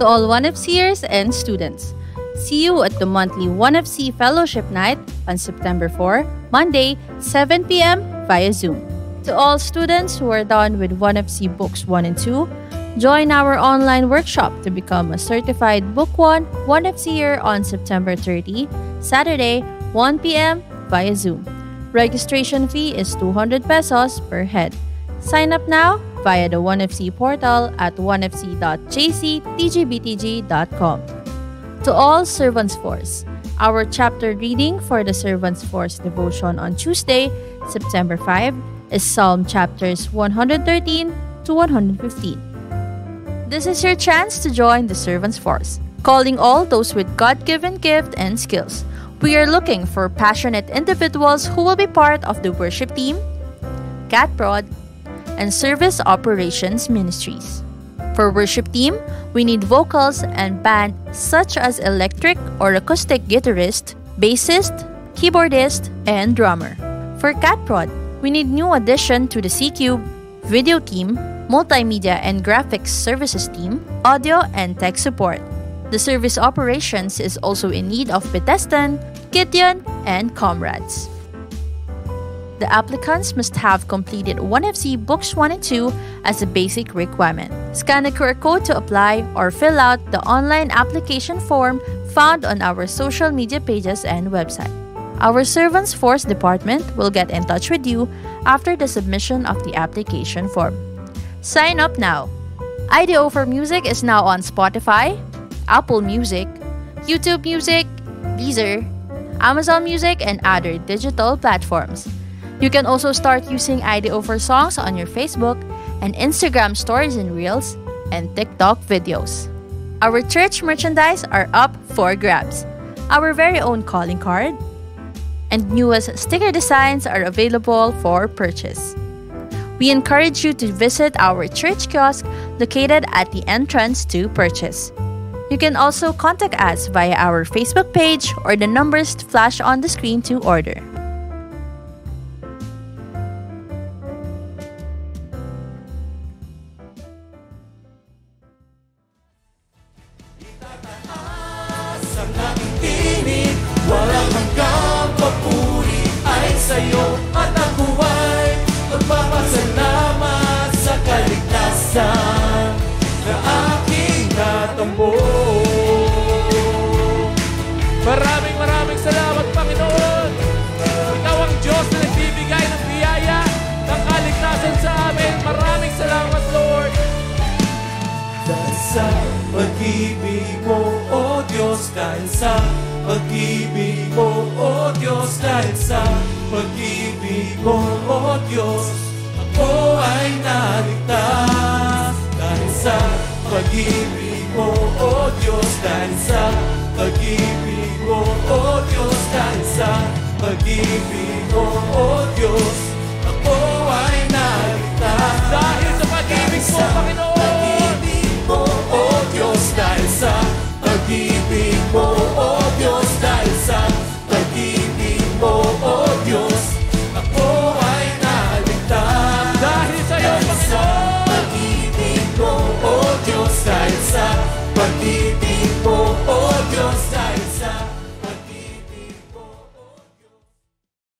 Speaker 10: To all 1FCers and students, see you at the monthly 1FC Fellowship Night on September 4, Monday, 7 p.m. via Zoom. To all students who are done with 1FC Books 1 and 2, join our online workshop to become a certified Book 1 1FCer on September 30, Saturday, 1 p.m. via Zoom. Registration fee is 200 pesos per head. Sign up now via the 1FC portal at 1fc.jctgbtg.com. To all Servants Force, our chapter reading for the Servants Force devotion on Tuesday, September 5, is Psalm chapters 113 to 115. This is your chance to join the Servants Force, calling all those with God-given gift and skills. We are looking for passionate individuals who will be part of the worship team, Cat Prod, and Service Operations Ministries. For worship team, we need vocals and band such as electric or acoustic guitarist, bassist, keyboardist, and drummer. For Cat Prod, we need new addition to the C-Cube, video team, multimedia and graphics services team, audio and tech support. The service operations is also in need of Bethesdan, Gideon, and comrades. The applicants must have completed 1FC Books 1 and 2 as a basic requirement. Scan the QR code to apply or fill out the online application form found on our social media pages and website. Our Servants Force department will get in touch with you after the submission of the application form. Sign up now. IDO for Music is now on Spotify, Apple Music, YouTube Music, Deezer, Amazon Music, and other digital platforms. You can also start using IDO for songs on your Facebook and Instagram stories and reels and TikTok videos. Our church merchandise are up for grabs. Our very own calling card and newest sticker designs are available for purchase. We encourage you to visit our church kiosk located at the entrance to purchase. You can also contact us via our Facebook page or the numbers flashed on the screen to order.
Speaker 8: Ang aking tinig, walang hanggang papuri ay sa'yo. At ako ay magpapasalamat sa kaligtasan na aking natamo. Maraming salamat, Panginoon. dahil sa pag-ibig mo, O Diyos, ako ay naligtas. Dahil sa pag-ibig mo, O Diyos, dahil sa pag-ibig mo, O Diyos, dahil sa pag-ibig mo, O Diyos, ako ay naligtas.
Speaker 11: Dahil sa pag-ibig mo, Panginoon.